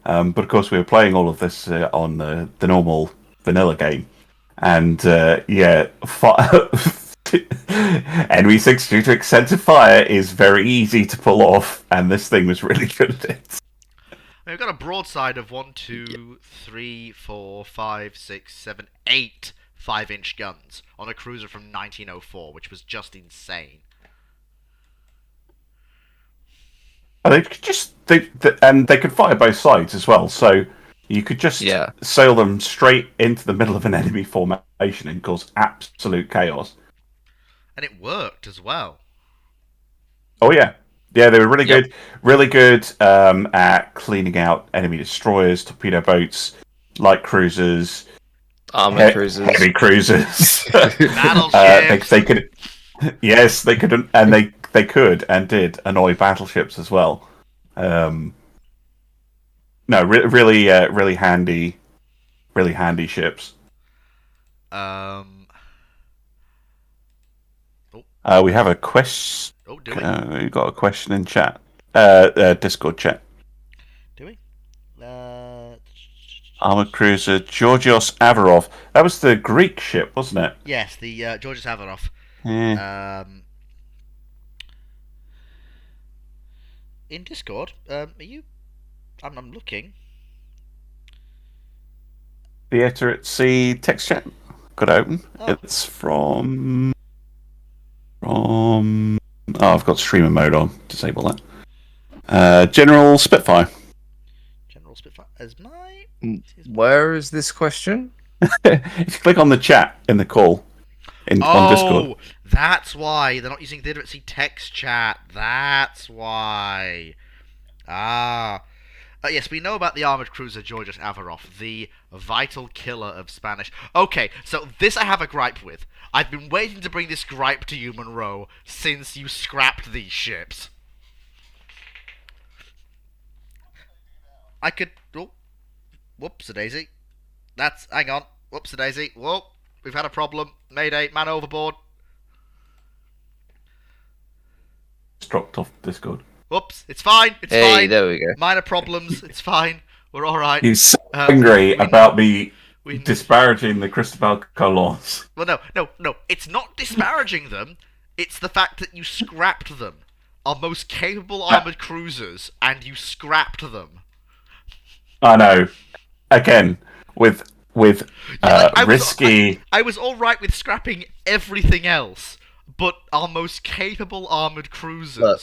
Speaker 3: But of course, we were playing all of this on the normal vanilla game, and NV6 due to extensive fire is very easy to pull off, and this thing was really good at it.
Speaker 2: We've got a broadside of 1, 2, 3, 4, 5, 6, 7, 8 5-inch guns on a cruiser from 1904, which was just insane.
Speaker 3: And they could fire both sides as well, so you could just sail them straight into the middle of an enemy formation and cause absolute chaos.
Speaker 2: And it worked as well.
Speaker 3: Oh yeah, they were really good at cleaning out enemy destroyers, torpedo boats, light cruisers,
Speaker 1: armored cruisers,
Speaker 3: heavy cruisers.
Speaker 2: Battleships.
Speaker 3: They could, yes, they could, and they could and did annoy battleships as well. No, really handy ships. We have a question.
Speaker 2: Oh, do we?
Speaker 3: We got a question in chat. Discord chat.
Speaker 2: Do we?
Speaker 3: Armored cruiser Georgios Avarov. That was the Greek ship, wasn't it?
Speaker 2: Yes, the Georgios Avarov.
Speaker 3: Yeah.
Speaker 2: In Discord, are you? I'm looking.
Speaker 3: Theatre at Sea text chat. Got it open.
Speaker 2: Oh.
Speaker 3: It's from. Oh, I've got streamer mode on. Disable that. General Spitfire.
Speaker 2: General Spitfire. As my.
Speaker 1: Where is this question?
Speaker 3: If you click on the chat in the call on Discord.
Speaker 2: Oh, that's why they're not using Theatre at Sea text chat. That's why. Yes, we know about the armored cruiser Georgios Avarov, the vital killer of Spanish. Okay, so this I have a gripe with. I've been waiting to bring this gripe to you, Monroe, since you scrapped these ships. I could... Oh, whoops-a-daisy. Hang on. Whoops-a-daisy. Whoa, we've had a problem. Mayday, man overboard.
Speaker 3: It's dropped off Discord.
Speaker 2: Whoops, it's fine. It's
Speaker 1: Hey,
Speaker 2: fine.
Speaker 1: there we go.
Speaker 2: Minor problems. It's fine. We're all right.
Speaker 3: You angry about me
Speaker 2: we
Speaker 3: disparaging the Cristobal Colons.
Speaker 2: Well, no. It's not disparaging them. It's the fact that you scrapped them. Our most capable armored cruisers, and you scrapped them.
Speaker 3: I know. Again, with risky.
Speaker 2: I was all right with scrapping everything else, but our most capable armored cruisers.
Speaker 1: Look.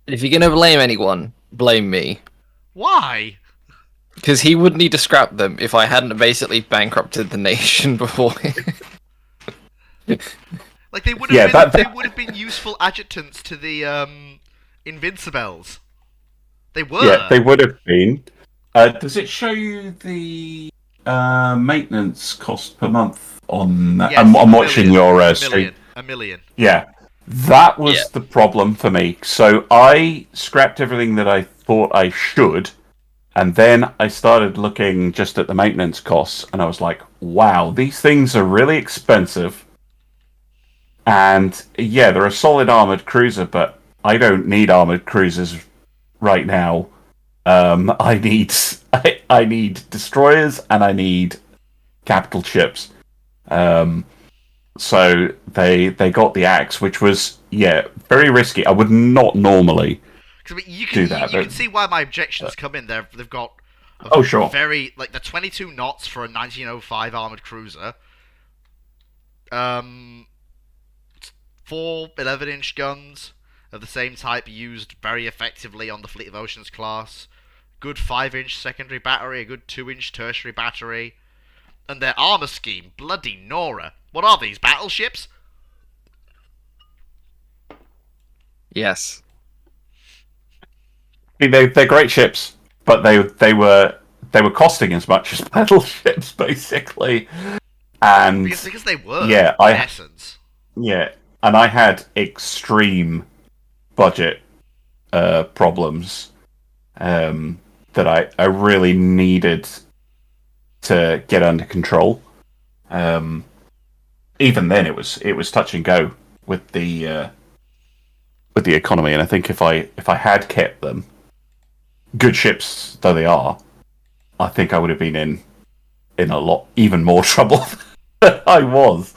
Speaker 1: If you're gonna blame anyone, blame me.
Speaker 2: Why?
Speaker 1: Because he would need to scrap them if I hadn't basically bankrupted the nation before.
Speaker 2: Like they would have they would have been useful adjutants to the Invincibles. They were.
Speaker 3: Yeah, they would have been. Does it show you the maintenance cost per month on that?
Speaker 2: Yes,
Speaker 3: I'm watching your stream.
Speaker 2: A million.
Speaker 3: Yeah, that was the problem for me. So I scrapped everything that I thought I should, and then I started looking just at the maintenance costs, and I was like, wow, these things are really expensive. And yeah, they're a solid armored cruiser, but I don't need armored cruisers right now. I need destroyers and I need capital ships. So they got the axe, which was very risky. I would not normally do that.
Speaker 2: You can see why my objections come in. They've got very like the 22 knots for a 1905 armored cruiser. 4 11-inch guns of the same type used very effectively on the Fleet of Oceans class. Good 5-inch secondary battery, a good 2-inch tertiary battery. And their armor scheme, bloody Nora. What are these, battleships?
Speaker 1: Yes.
Speaker 3: They're great ships, but they were costing as much as battleships, basically. And
Speaker 2: because they were,
Speaker 3: in
Speaker 2: essence.
Speaker 3: Yeah, and I had extreme budget problems that I really needed to get under control. Even then, it was touch and go with the economy, and I think if I had kept them, good ships though they are, I think I would have been in a lot even more trouble than I was.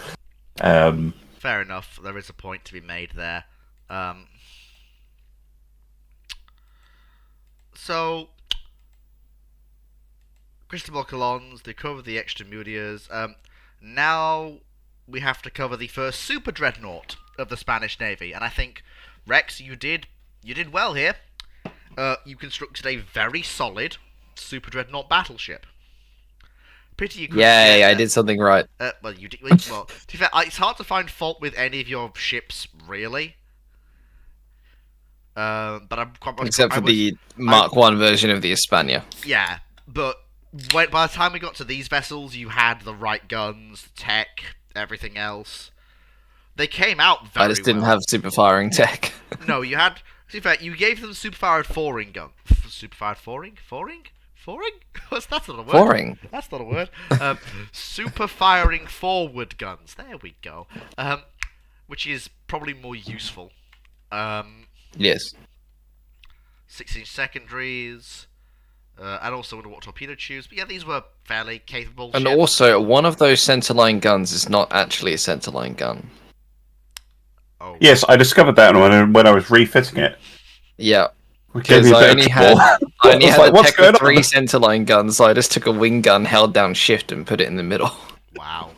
Speaker 2: Fair enough. There is a point to be made there. So, Cristobal Colons, they cover the Extremadures. Now we have to cover the first super dreadnought of the Spanish Navy, and I think Rex, you did well here. You constructed a very solid super dreadnought battleship. Pity you couldn't.
Speaker 1: Yay! I did something right.
Speaker 2: Well, you did. Well, to be fair, it's hard to find fault with any of your ships, really. But
Speaker 1: Except for the Mark 1 version of the Hispania.
Speaker 2: Yeah, but by the time we got to these vessels, you had the right guns, tech, everything else. They came out very well.
Speaker 1: I just didn't have super firing tech.
Speaker 2: No, you had. To be fair, you gave them super-fired four-ring gun. Super-fired four-ring? Four-ring? Four-ring? That's not a word.
Speaker 1: Four-ring?
Speaker 2: That's not a word. Super-firing forward guns. There we go. Which is probably more useful.
Speaker 1: Yes.
Speaker 2: 6-inch secondaries. And also underwater torpedo tubes. But yeah, these were fairly capable
Speaker 1: And
Speaker 2: ships.
Speaker 1: also, one of those centerline guns is not actually a centerline gun.
Speaker 3: Oh. Yes, I discovered that when I was refitting it.
Speaker 1: Yeah. Because I only had the tech of 3 centerline guns, so I just took a wing gun, held down shift, and put it in the middle.
Speaker 2: Wow.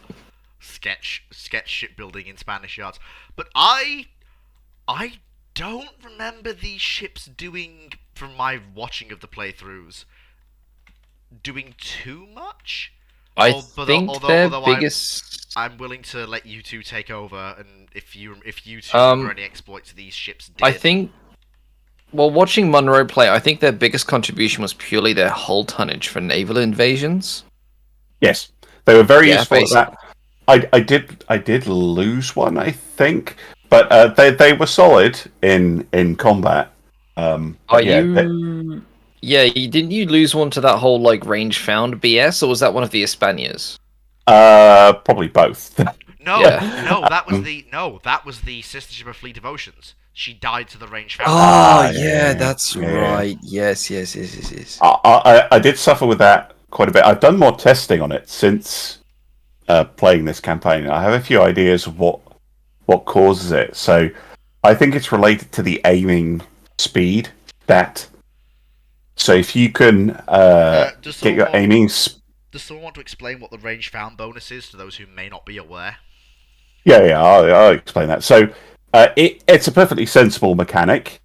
Speaker 2: Sketch shipbuilding in Spanish yards. But I don't remember these ships doing, from my watching of the playthroughs, doing too much.
Speaker 1: I think their biggest...
Speaker 2: I'm willing to let you two take over, and if you two remember any exploits these ships did.
Speaker 1: I think... Well, watching Monroe play, I think their biggest contribution was purely their hull tonnage for naval invasions.
Speaker 3: Yes, they were very useful at that. I did lose one, I think, but they were solid in combat.
Speaker 1: Didn't you lose one to that whole like range found BS, or was that one of the Hispanias?
Speaker 3: Probably both.
Speaker 2: No, that was the sister ship of Fleet of Oceans. She died to the range found.
Speaker 1: Oh,
Speaker 3: yeah,
Speaker 1: that's
Speaker 3: yeah.
Speaker 1: right. Yes.
Speaker 3: I did suffer with that quite a bit. I've done more testing on it since playing this campaign. I have a few ideas of what causes it. So I think it's related to the aiming speed. So if you can get your aiming.
Speaker 2: Does someone want to explain what the range found bonus is to those who may not be aware?
Speaker 3: Yeah, I'll explain that. So it's a perfectly sensible mechanic,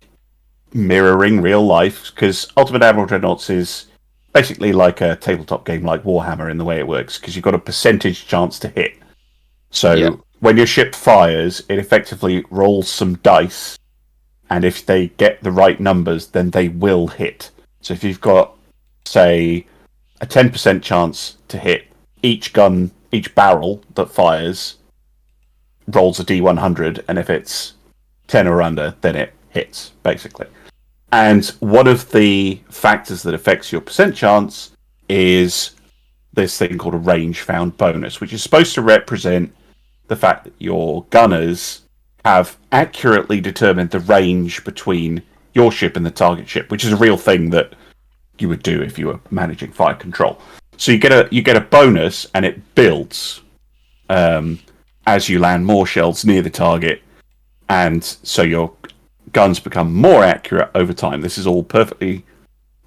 Speaker 3: mirroring real life, because Ultimate Admiral Dreadnoughts is basically like a tabletop game like Warhammer in the way it works, because you've got a percentage chance to hit. So when your ship fires, it effectively rolls some dice, and if they get the right numbers, then they will hit. So if you've got, say, a 10% chance to hit, each barrel that fires rolls a D100, and if it's 10 or under, then it hits, basically. And one of the factors that affects your percent chance is this thing called a range found bonus, which is supposed to represent the fact that your gunners have accurately determined the range between your ship and the target ship, which is a real thing that you would do if you were managing fire control. So you get a bonus, and it builds as you land more shells near the target, and so your guns become more accurate over time. This is all perfectly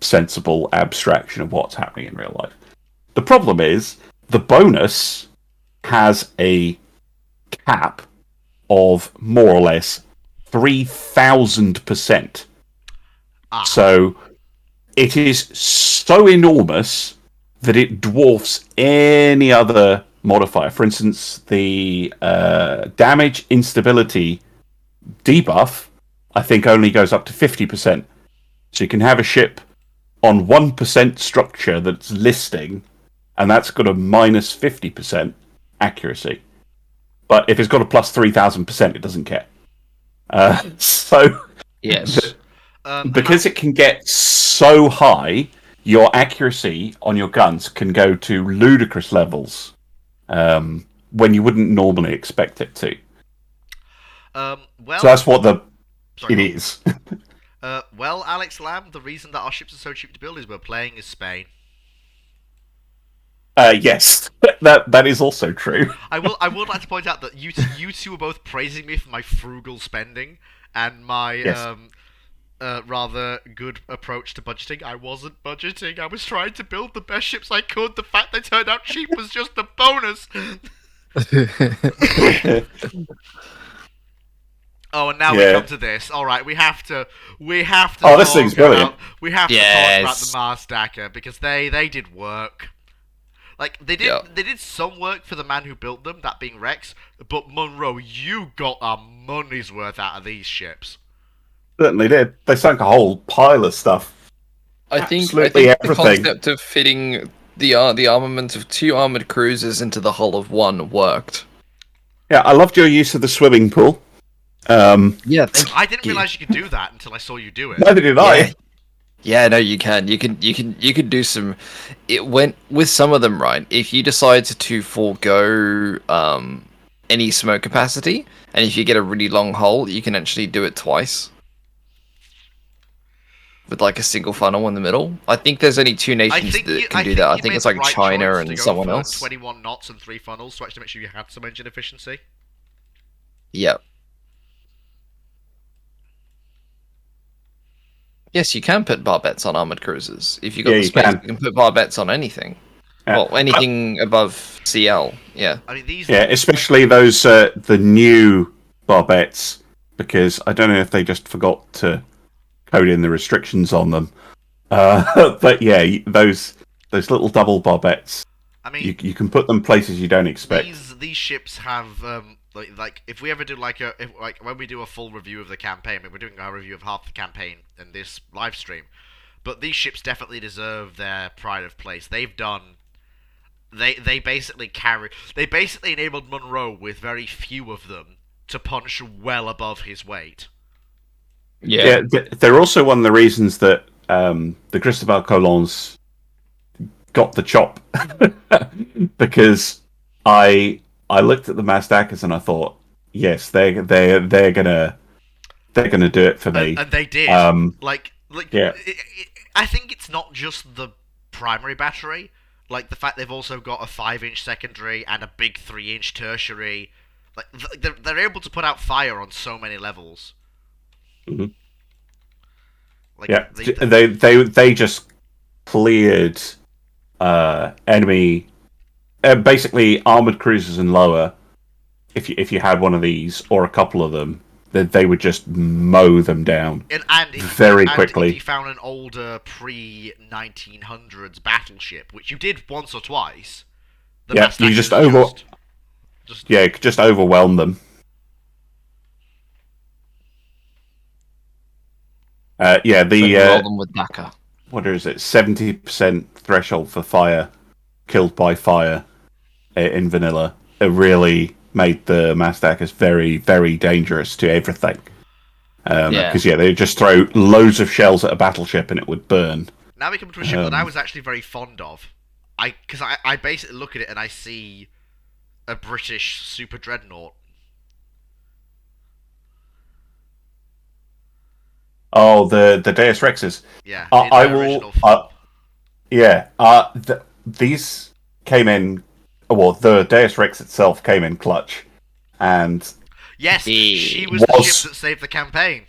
Speaker 3: sensible abstraction of what's happening in real life. The problem is the bonus has a cap of more or less 3,000%. So it is so enormous that it dwarfs any other modifier. For instance, the damage instability debuff, I think, only goes up to 50%. So you can have a ship on 1% structure that's listing, and that's got a minus 50% accuracy. But if it's got a plus 3,000%, it doesn't care. So
Speaker 1: Yes.
Speaker 3: because it can get so high, your accuracy on your guns can go to ludicrous levels when you wouldn't normally expect it to.
Speaker 2: Well,
Speaker 3: So that's what it is.
Speaker 2: Well, Alex Lamb, the reason that our ships are so cheap to build is we're playing as Spain.
Speaker 3: Yes, that is also true.
Speaker 2: I would like to point out that you two were both praising me for my frugal spending and my
Speaker 3: Yes.
Speaker 2: rather good approach to budgeting. I wasn't budgeting. I was trying to build the best ships I could. The fact they turned out cheap was just a bonus. Oh, and now we come to this. All right, we have to.
Speaker 3: Oh, this thing's brilliant.
Speaker 2: We have to talk about the Mars Dacker because they did work. Like they did some work for the man who built them, that being Rex. But Munro, you got a money's worth out of these ships.
Speaker 3: Certainly did. They sunk a whole pile of stuff.
Speaker 1: I think
Speaker 3: Absolutely
Speaker 1: the
Speaker 3: everything.
Speaker 1: concept of fitting the armament of 2 armored cruisers into the hull of 1 worked.
Speaker 3: Yeah, I loved your use of the swimming pool.
Speaker 1: Yeah,
Speaker 2: I didn't realize you could do that until I saw you do it.
Speaker 3: Neither did I.
Speaker 1: Yeah, no, you can. You can do some. It went with some of them, right? If you decide to forego any smoke capacity, and if you get a really long hull, you can actually do it twice with like a single funnel in the middle. I think there's only 2 nations that can do that. I think it's like China and someone else.
Speaker 2: 21 knots and 3 funnels to actually make sure you had some engine efficiency.
Speaker 1: Yep. Yes, you can put barbettes on armored cruisers. If you've got the space, you can put barbettes on anything. Yeah. Well, anything above CL, yeah.
Speaker 2: I mean,
Speaker 3: especially those the new barbettes, because I don't know if they just forgot to code in the restrictions on them. But yeah, those little double barbettes. I mean, you can put them places you don't expect.
Speaker 2: These ships have like if we ever do when we do a full review of the campaign, I mean, we're doing our review of half the campaign in this live stream, but these ships definitely deserve their pride of place. They've done. They basically enabled Munro with very few of them to punch well above his weight.
Speaker 3: Yeah, they're also one of the reasons that the Cristobal Colons got the chop, because I looked at the Mazdakas and I thought, yes, they're gonna they're going to do it for me.
Speaker 2: And they did.
Speaker 3: Yeah.
Speaker 2: I think it's not just the primary battery. Like the fact they've also got a 5-inch secondary and a big 3-inch tertiary. Like they're able to put out fire on so many levels.
Speaker 3: Mm-hmm.
Speaker 2: Like,
Speaker 3: yeah, they just cleared enemy, basically armored cruisers and lower. If you had one of these or a couple of them, they would just mow them down very quickly.
Speaker 2: If you found an older pre-1900s battleship, which you did once or twice,
Speaker 3: you just overwhelm them.
Speaker 1: roll them with Dakar.
Speaker 3: What is it? 70% threshold for fire, killed by fire in vanilla. It really made the Mastakas very, very dangerous to everything. Because they just throw loads of shells at a battleship and it would burn.
Speaker 2: Now we come to a ship that I was actually very fond of. Because I basically look at it and I see a British super dreadnought.
Speaker 3: Oh, the Deus Rexes.
Speaker 2: Yeah,
Speaker 3: I will. These came in. Well, the Deus Rex itself came in clutch, and
Speaker 2: yes, she was the ship that saved the campaign.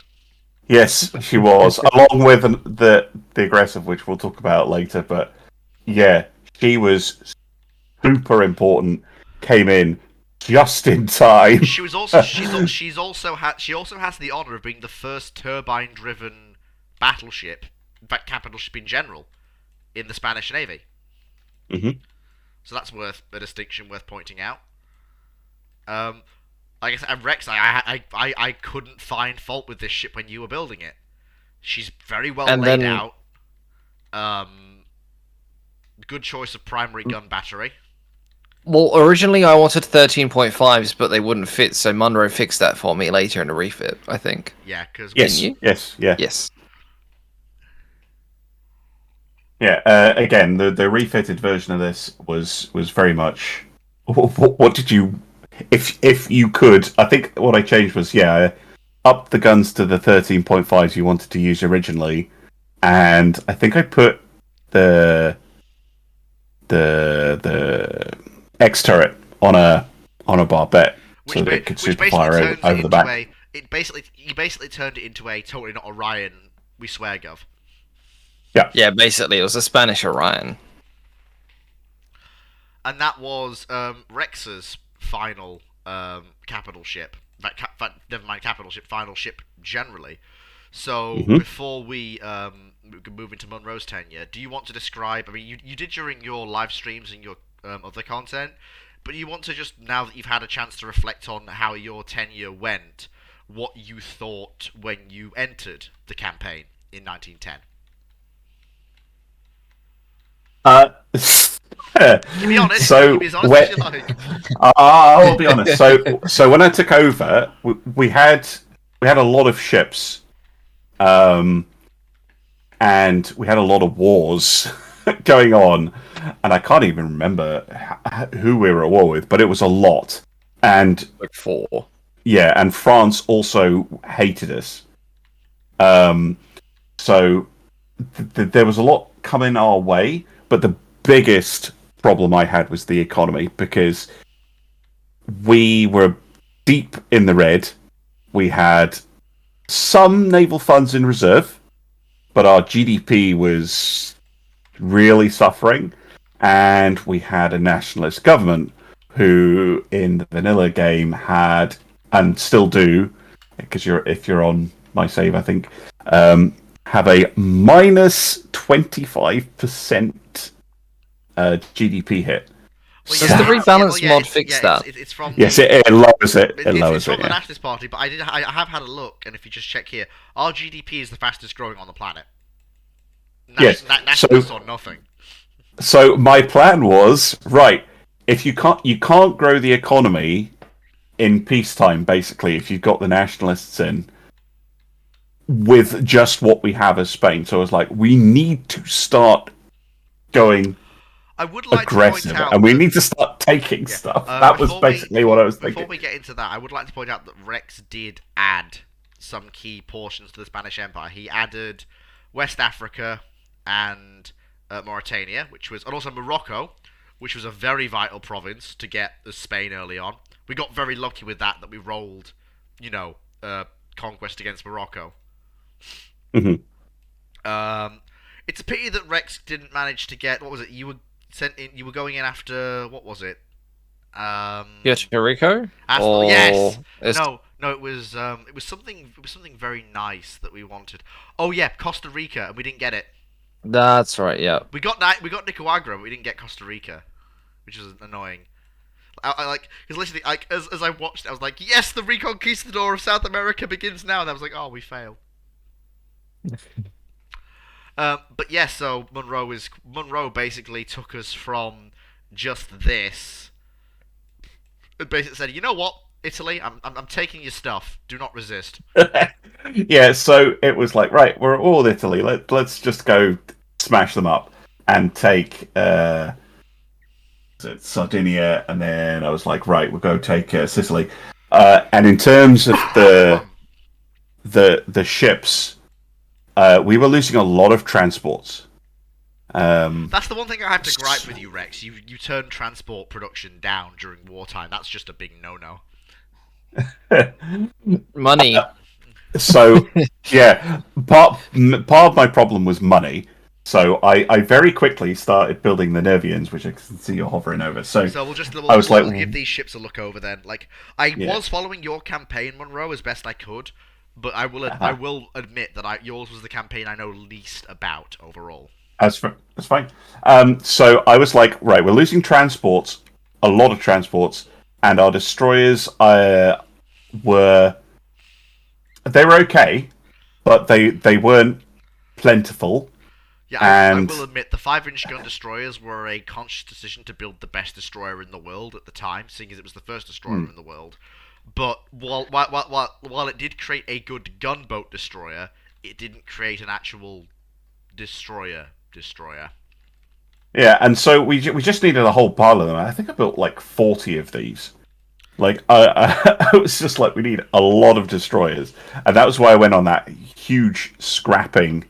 Speaker 3: Yes, she was, along with the aggressive, which we'll talk about later. But yeah, she was super important. Came in just in time.
Speaker 2: She was also she also has the honor of being the first turbine-driven battleship, in fact, capital ship in general, in the Spanish Navy.
Speaker 3: Mm-hmm.
Speaker 2: So that's a distinction worth pointing out. Like I said, Rex, I couldn't find fault with this ship when you were building it. She's very well laid out. Good choice of primary gun battery.
Speaker 1: Well, originally I wanted 13.5s, but they wouldn't fit, so Munro fixed that for me later in a refit, I think.
Speaker 2: Yeah, because...
Speaker 3: Yes. Yeah, again, the refitted version of this was very much... What did you... If you could, I think what I changed was, up the guns to the 13.5s you wanted to use originally, and I think I put the X-turret on a barbette so that it could super fire over the back.
Speaker 2: You basically turned it into a totally not Orion, we swear, Gov.
Speaker 1: Yeah, basically, it was a Spanish Orion.
Speaker 2: And that was Rex's final capital ship. Never mind capital ship, final ship generally. So, before we move into Munro's tenure, do you want to describe... I mean, you did during your live streams and your other content, but you want to just, now that you've had a chance to reflect on how your tenure went, what you thought when you entered the campaign in 1910? You be honest.
Speaker 3: So
Speaker 2: you be as honest as you like.
Speaker 3: I'll be honest. So when I took over, we had a lot of ships, and we had a lot of wars going on, and I can't even remember who we were at war with, but it was a lot. And
Speaker 1: like 4.
Speaker 3: Yeah, and France also hated us. So there was a lot coming our way, but the biggest problem I had was the economy, because we were deep in the red. We had some naval funds in reserve, but our GDP was really suffering, and we had a nationalist government who, in the vanilla game, had, and still do, because if you're on my save, I think, have a minus 25% GDP hit.
Speaker 1: Well, does the rebalance mod fix that?
Speaker 2: It's from
Speaker 3: yes, it lowers it.
Speaker 2: It's from the Nationalist Party, but I have had a look, and if you just check here, our GDP is the fastest growing on the planet.
Speaker 3: Yes,
Speaker 2: Nationalists or nothing.
Speaker 3: So my plan was, right, if you can't grow the economy in peacetime, basically, if you've got the nationalists in, with just what we have as Spain. So I was like, we need to start going aggressive, and we need to start taking stuff. That was basically what I was thinking.
Speaker 2: Before we get into that, I would like to point out that Rex did add some key portions to the Spanish Empire. He added West Africa and Mauritania, and also Morocco, which was a very vital province to get as Spain early on. We got very lucky with that we rolled, conquest against Morocco.
Speaker 3: Mm-hmm.
Speaker 2: It's a pity that Rex didn't manage to get. What was it? You were sent in. You were going in after. What was it?
Speaker 1: Puerto Rico?
Speaker 2: Yes.
Speaker 1: It's-
Speaker 2: No. It was something. It was something very nice that we wanted. Oh yeah, Costa Rica, and we didn't get it.
Speaker 1: That's right, yeah.
Speaker 2: We got Nicaragua, but we didn't get Costa Rica, which was annoying. I like, because literally, like, as I watched, I was like, yes, the Reconquistador of South America begins now, and I was like, oh, we failed. But yeah, so Monroe basically took us from just this, and basically said, you know what, Italy, I'm taking your stuff. Do not resist.
Speaker 3: Yeah, so it was like, right, we're all Italy. Let's just go smash them up and take Sardinia, and then I was like, right, we'll go take Sicily. And in terms of the ships, we were losing a lot of transports.
Speaker 2: That's the one thing I have to gripe with you, Rex. You turn transport production down during wartime. That's just a big no-no.
Speaker 1: Money.
Speaker 3: So yeah, part of my problem was money. So I very quickly started building the Nervians, which I can see you're hovering over. So
Speaker 2: we'll give these ships a look over then. Like, I was following your campaign, Monroe, as best I could, but I will admit that yours was the campaign I know least about overall.
Speaker 3: That's fine. So I was like, right, we're losing transports, a lot of transports, and our destroyers were okay, but they weren't plentiful.
Speaker 2: Yeah, I will admit the 5-inch gun destroyers were a conscious decision to build the best destroyer in the world at the time, seeing as it was the first destroyer in the world. But while it did create a good gunboat destroyer, it didn't create an actual destroyer.
Speaker 3: Yeah, and so we just needed a whole pile of them. I think I built like 40 of these. Like I was just like, we need a lot of destroyers, and that was why I went on that huge scrapping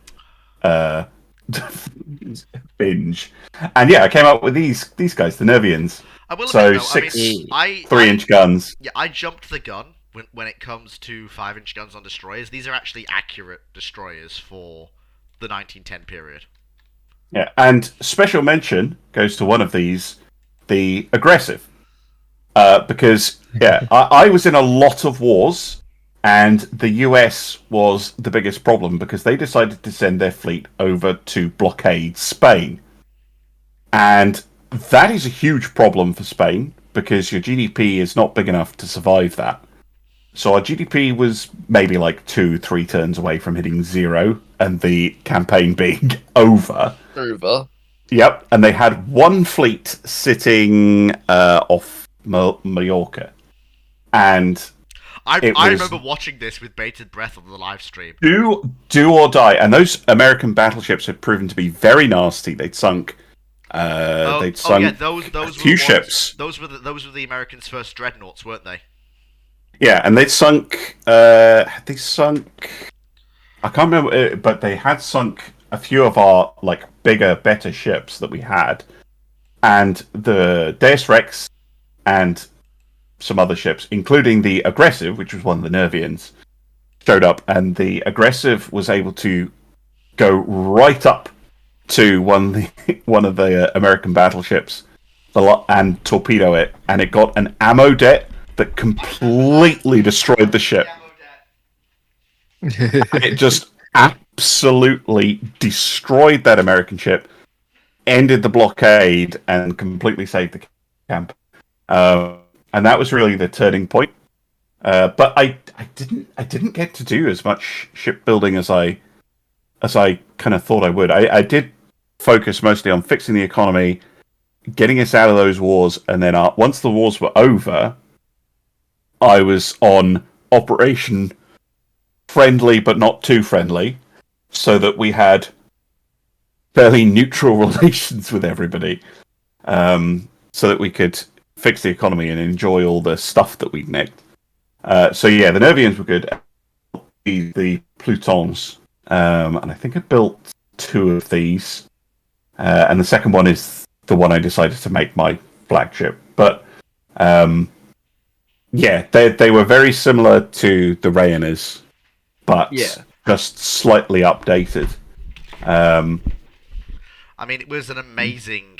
Speaker 3: binge. And yeah, I came up with these guys, the Nervians.
Speaker 2: I will
Speaker 3: so
Speaker 2: admit,
Speaker 3: 3-inch guns.
Speaker 2: Yeah, I jumped the gun when it comes to 5-inch guns on destroyers. These are actually accurate destroyers for the 1910 period.
Speaker 3: Yeah, and special mention goes to one of these, the aggressive. Because, yeah, I was in a lot of wars, and the US was the biggest problem because they decided to send their fleet over to blockade Spain. And that is a huge problem for Spain because your GDP is not big enough to survive that. So our GDP was maybe like 2-3 turns away from hitting 0 and the campaign being over. Yep, and they had one fleet sitting off Mallorca. And
Speaker 2: I remember watching this with bated breath on the live stream.
Speaker 3: Do or die. And those American battleships had proven to be very nasty. They'd sunk
Speaker 2: those
Speaker 3: few ships.
Speaker 2: Those were the Americans' first dreadnoughts, weren't they?
Speaker 3: Yeah, and they'd sunk. I can't remember, but they had sunk a few of our like bigger, better ships that we had, and the Deus Rex and some other ships, including the Aggressive, which was one of the Nervians, showed up, and the Aggressive was able to go right up to one of the American battleships and torpedo it, and it got an ammo debt that completely destroyed the ship. It just absolutely destroyed that American ship, ended the blockade, and completely saved the camp. And that was really the turning point. But I didn't get to do as much shipbuilding as I kind of thought I would. I did focus mostly on fixing the economy, getting us out of those wars, and then once the wars were over, I was on Operation Friendly but not too friendly, so that we had fairly neutral relations with everybody, so that we could fix the economy and enjoy all the stuff that we'd nicked. So yeah, the Nervians were good. the Plutons, and I think I built 2 of these, and the second one is the one I decided to make my flagship. But yeah, they were very similar to the Rayanas, but just slightly updated.
Speaker 2: I mean, it was an amazing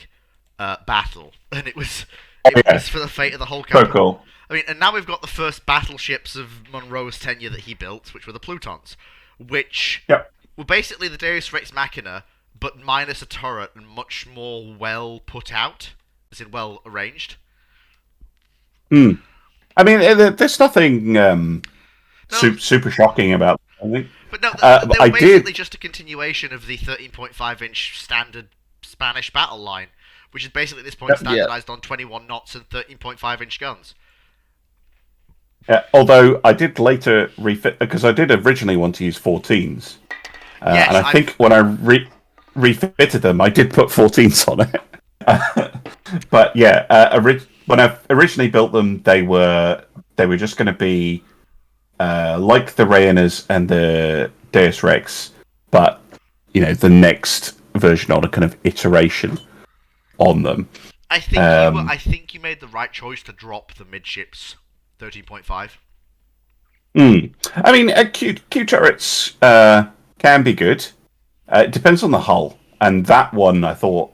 Speaker 2: battle, and it was for the fate of the whole
Speaker 3: So
Speaker 2: campaign.
Speaker 3: cool.
Speaker 2: I mean, and now we've got the first battleships of Monroe's tenure that he built, which were the Plutons, which were basically the Deus Rex Machina, but minus a turret and much more well put out, as in well arranged.
Speaker 3: I mean, there's nothing super shocking about it, I think.
Speaker 2: But no, they were
Speaker 3: I
Speaker 2: basically
Speaker 3: did.
Speaker 2: just a continuation of the 13.5-inch standard Spanish battle line, which is basically at this point standardized on 21 knots and 13.5-inch guns.
Speaker 3: Although I did later refit, because I did originally want to use 14s, and I think when I refitted them, I did put 14s on it. But yeah, when I originally built them, they were just going to be like the Rayanas and the Deus Rex, but the next version on a kind of iteration on them.
Speaker 2: I think you made the right choice to drop the midships 13.5.
Speaker 3: I mean, Q turrets can be good. It depends on the hull, and that one I thought,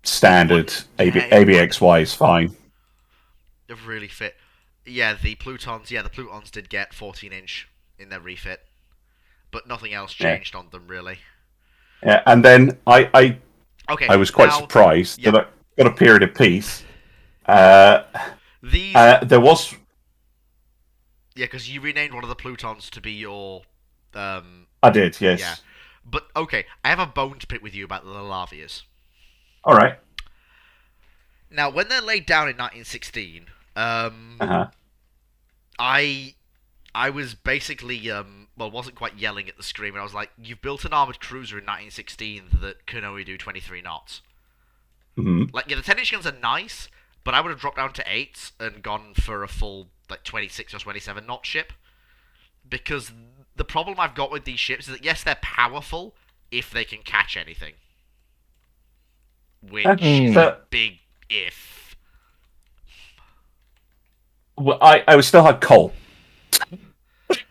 Speaker 3: standard ABXY is fine.
Speaker 2: They really fit. Yeah, the Plutons did get 14-inch in their refit, but nothing else changed on them really.
Speaker 3: Yeah, and then I was quite surprised that I got a period of peace. There was.
Speaker 2: Yeah, because you renamed one of the Plutons to be your.
Speaker 3: I did, yes.
Speaker 2: Yeah, but okay, I have a bone to pick with you about the Lavias.
Speaker 3: All right.
Speaker 2: Now, when they're laid down in 1916, I was basically wasn't quite yelling at the screen. I was like, "You've built an armored cruiser in 1916 that can only do 23 knots."
Speaker 3: Mm-hmm.
Speaker 2: Like, yeah, the 10-inch guns are nice, but I would have dropped down to 8s and gone for a full 26 or 27 knot ship. Because the problem I've got with these ships is that yes, they're powerful if they can catch anything, which is a big if.
Speaker 3: Well, I still had coal.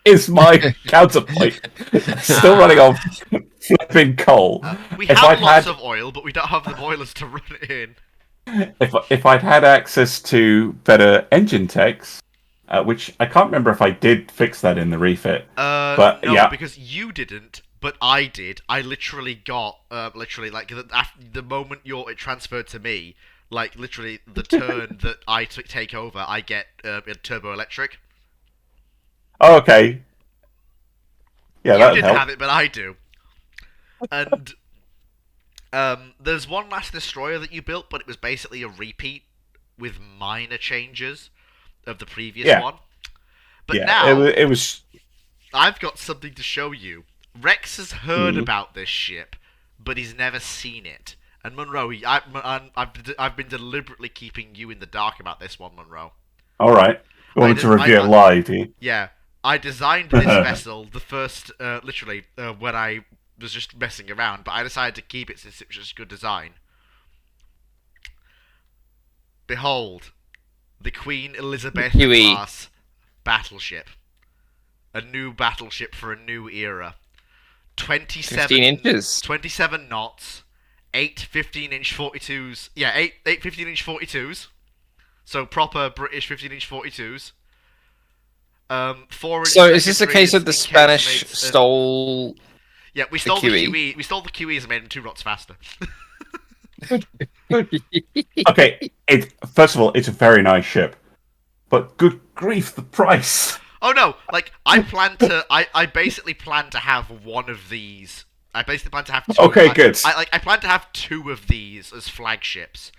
Speaker 3: Is my counterpoint still running on flipping coal?
Speaker 2: We have lots of oil, but we don't have the boilers to run it in.
Speaker 3: If I'd had access to better engine techs, which I can't remember if I did fix that in the refit. But
Speaker 2: no,
Speaker 3: yeah,
Speaker 2: because you didn't, but I did. I literally got the moment it transferred to me, literally the turn that I take over, I get turbo electric.
Speaker 3: Oh, okay. Yeah,
Speaker 2: you didn't have it, but I do. And there's one last destroyer that you built, but it was basically a repeat with minor changes of the previous one. But now
Speaker 3: it was.
Speaker 2: I've got something to show you. Rex has heard about this ship, but he's never seen it. And Monroe, I've been deliberately keeping you in the dark about this one, Monroe.
Speaker 3: All right. You wanted to review it live, do you?
Speaker 2: Yeah. I designed this vessel the first, when I was just messing around, but I decided to keep it since it was just good design. Behold, the Queen Elizabeth class battleship. A new battleship for a new era.
Speaker 1: 15 inches.
Speaker 2: 27 knots. 8 15-inch 42s. Yeah, 8 15-inch 42s. So proper British 15-inch 42s. 4-inch.
Speaker 1: So is this a case of the Spanish stole?
Speaker 2: Yeah, we stole the QE. We stole the QEs and made them 2 knots faster.
Speaker 3: Okay, first of all, it's a very nice ship, but good grief, the price.
Speaker 2: Oh no! I basically plan to have one of these. I basically plan to have 2.
Speaker 3: Okay, good.
Speaker 2: I plan to have 2 of these as flagships.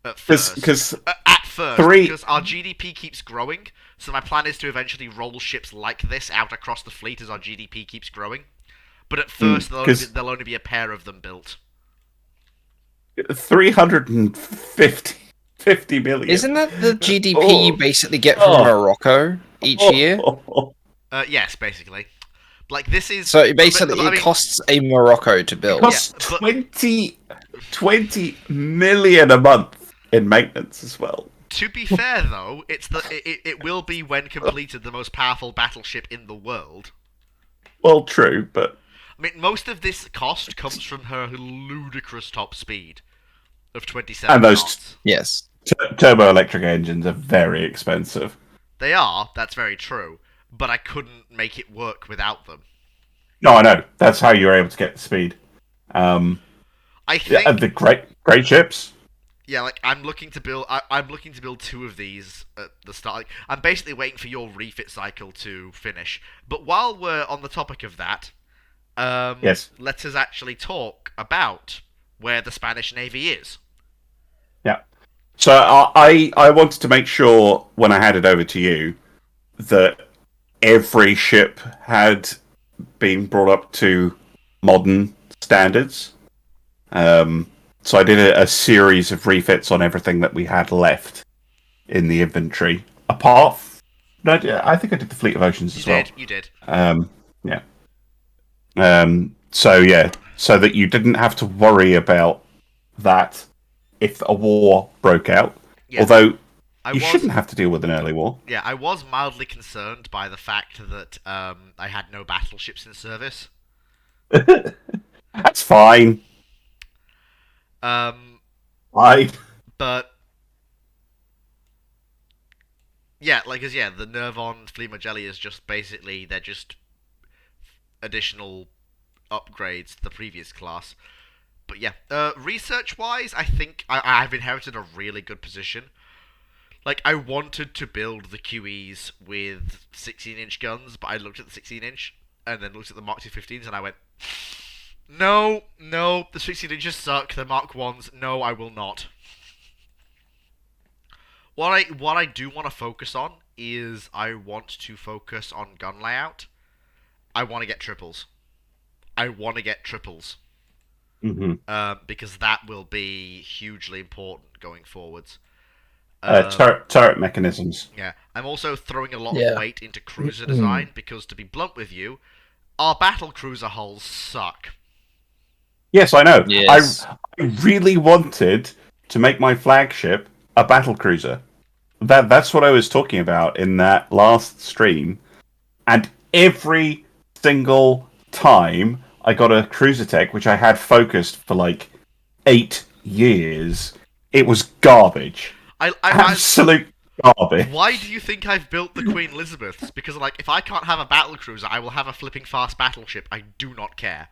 Speaker 2: At first, because our GDP keeps growing, so my plan is to eventually roll ships like this out across the fleet as our GDP keeps growing. But at first, there'll only be a pair of them built.
Speaker 3: 350 million.
Speaker 1: Isn't that the GDP you basically get from Morocco each year?
Speaker 2: Yes, basically. Like this is
Speaker 1: So basically,
Speaker 2: but, I
Speaker 1: it
Speaker 2: mean,
Speaker 1: costs a Morocco to
Speaker 3: It
Speaker 1: build.
Speaker 3: costs
Speaker 2: Yeah, but-
Speaker 3: 20 million a month in maintenance as well.
Speaker 2: To be fair, though, it will be when completed the most powerful battleship in the world.
Speaker 3: Well, true, but
Speaker 2: I mean, most of this cost comes from her ludicrous top speed of 27
Speaker 3: and those
Speaker 2: knots.
Speaker 1: Yes.
Speaker 3: turbo electric engines are very expensive.
Speaker 2: They are, that's very true, but I couldn't make it work without them.
Speaker 3: No, I know. That's how you're able to get the speed.
Speaker 2: I
Speaker 3: Yeah,
Speaker 2: think,
Speaker 3: the great ships.
Speaker 2: yeah, like I'm looking to build. I'm looking to build 2 of these at the start. Like, I'm basically waiting for your refit cycle to finish. But while we're on the topic of that,
Speaker 3: Yes.
Speaker 2: let us actually talk about where the Spanish Navy is.
Speaker 3: Yeah. So I wanted to make sure when I handed over to you that every ship had been brought up to modern standards. So I did a series of refits on everything that we had left in the inventory. No, I think I did the Fleet of Oceans as well.
Speaker 2: You did.
Speaker 3: Yeah. So yeah, so that you didn't have to worry about that if a war broke out.
Speaker 2: Yeah.
Speaker 3: Although
Speaker 2: I
Speaker 3: you
Speaker 2: was,
Speaker 3: shouldn't have to deal with an early war.
Speaker 2: Yeah, I was mildly concerned by the fact that I had no battleships in service.
Speaker 3: That's fine. Fine.
Speaker 2: But yeah, the Nervon Fleet Magelli is just basically they're just additional upgrades to the previous class. But yeah, research-wise, I think I've inherited a really good position. Like, I wanted to build the QEs with 16-inch guns, but I looked at the 16-inch and then looked at the Mark 215s and I went, no, the 16-inches suck, the Mark 1s, no, I will not. What I do want to focus on is I want to focus on gun layout. I want to get triples.
Speaker 3: Mm-hmm.
Speaker 2: Because that will be hugely important going forwards.
Speaker 3: Turret mechanisms.
Speaker 2: Yeah, I'm also throwing a lot
Speaker 1: Yeah.
Speaker 2: of weight into cruiser design because, to be blunt with you, our battle cruiser hulls suck.
Speaker 3: Yes, I know.
Speaker 1: Yes.
Speaker 3: I really wanted to make my flagship a battle cruiser. That's what I was talking about in that last stream. And every single time I got a cruiser tech, which I had focused for like 8 years, it was garbage. Absolute garbage.
Speaker 2: Why do you think I've built the Queen Elizabeths? Because, like, if I can't have a battle cruiser, I will have a flipping fast battleship. I do not care.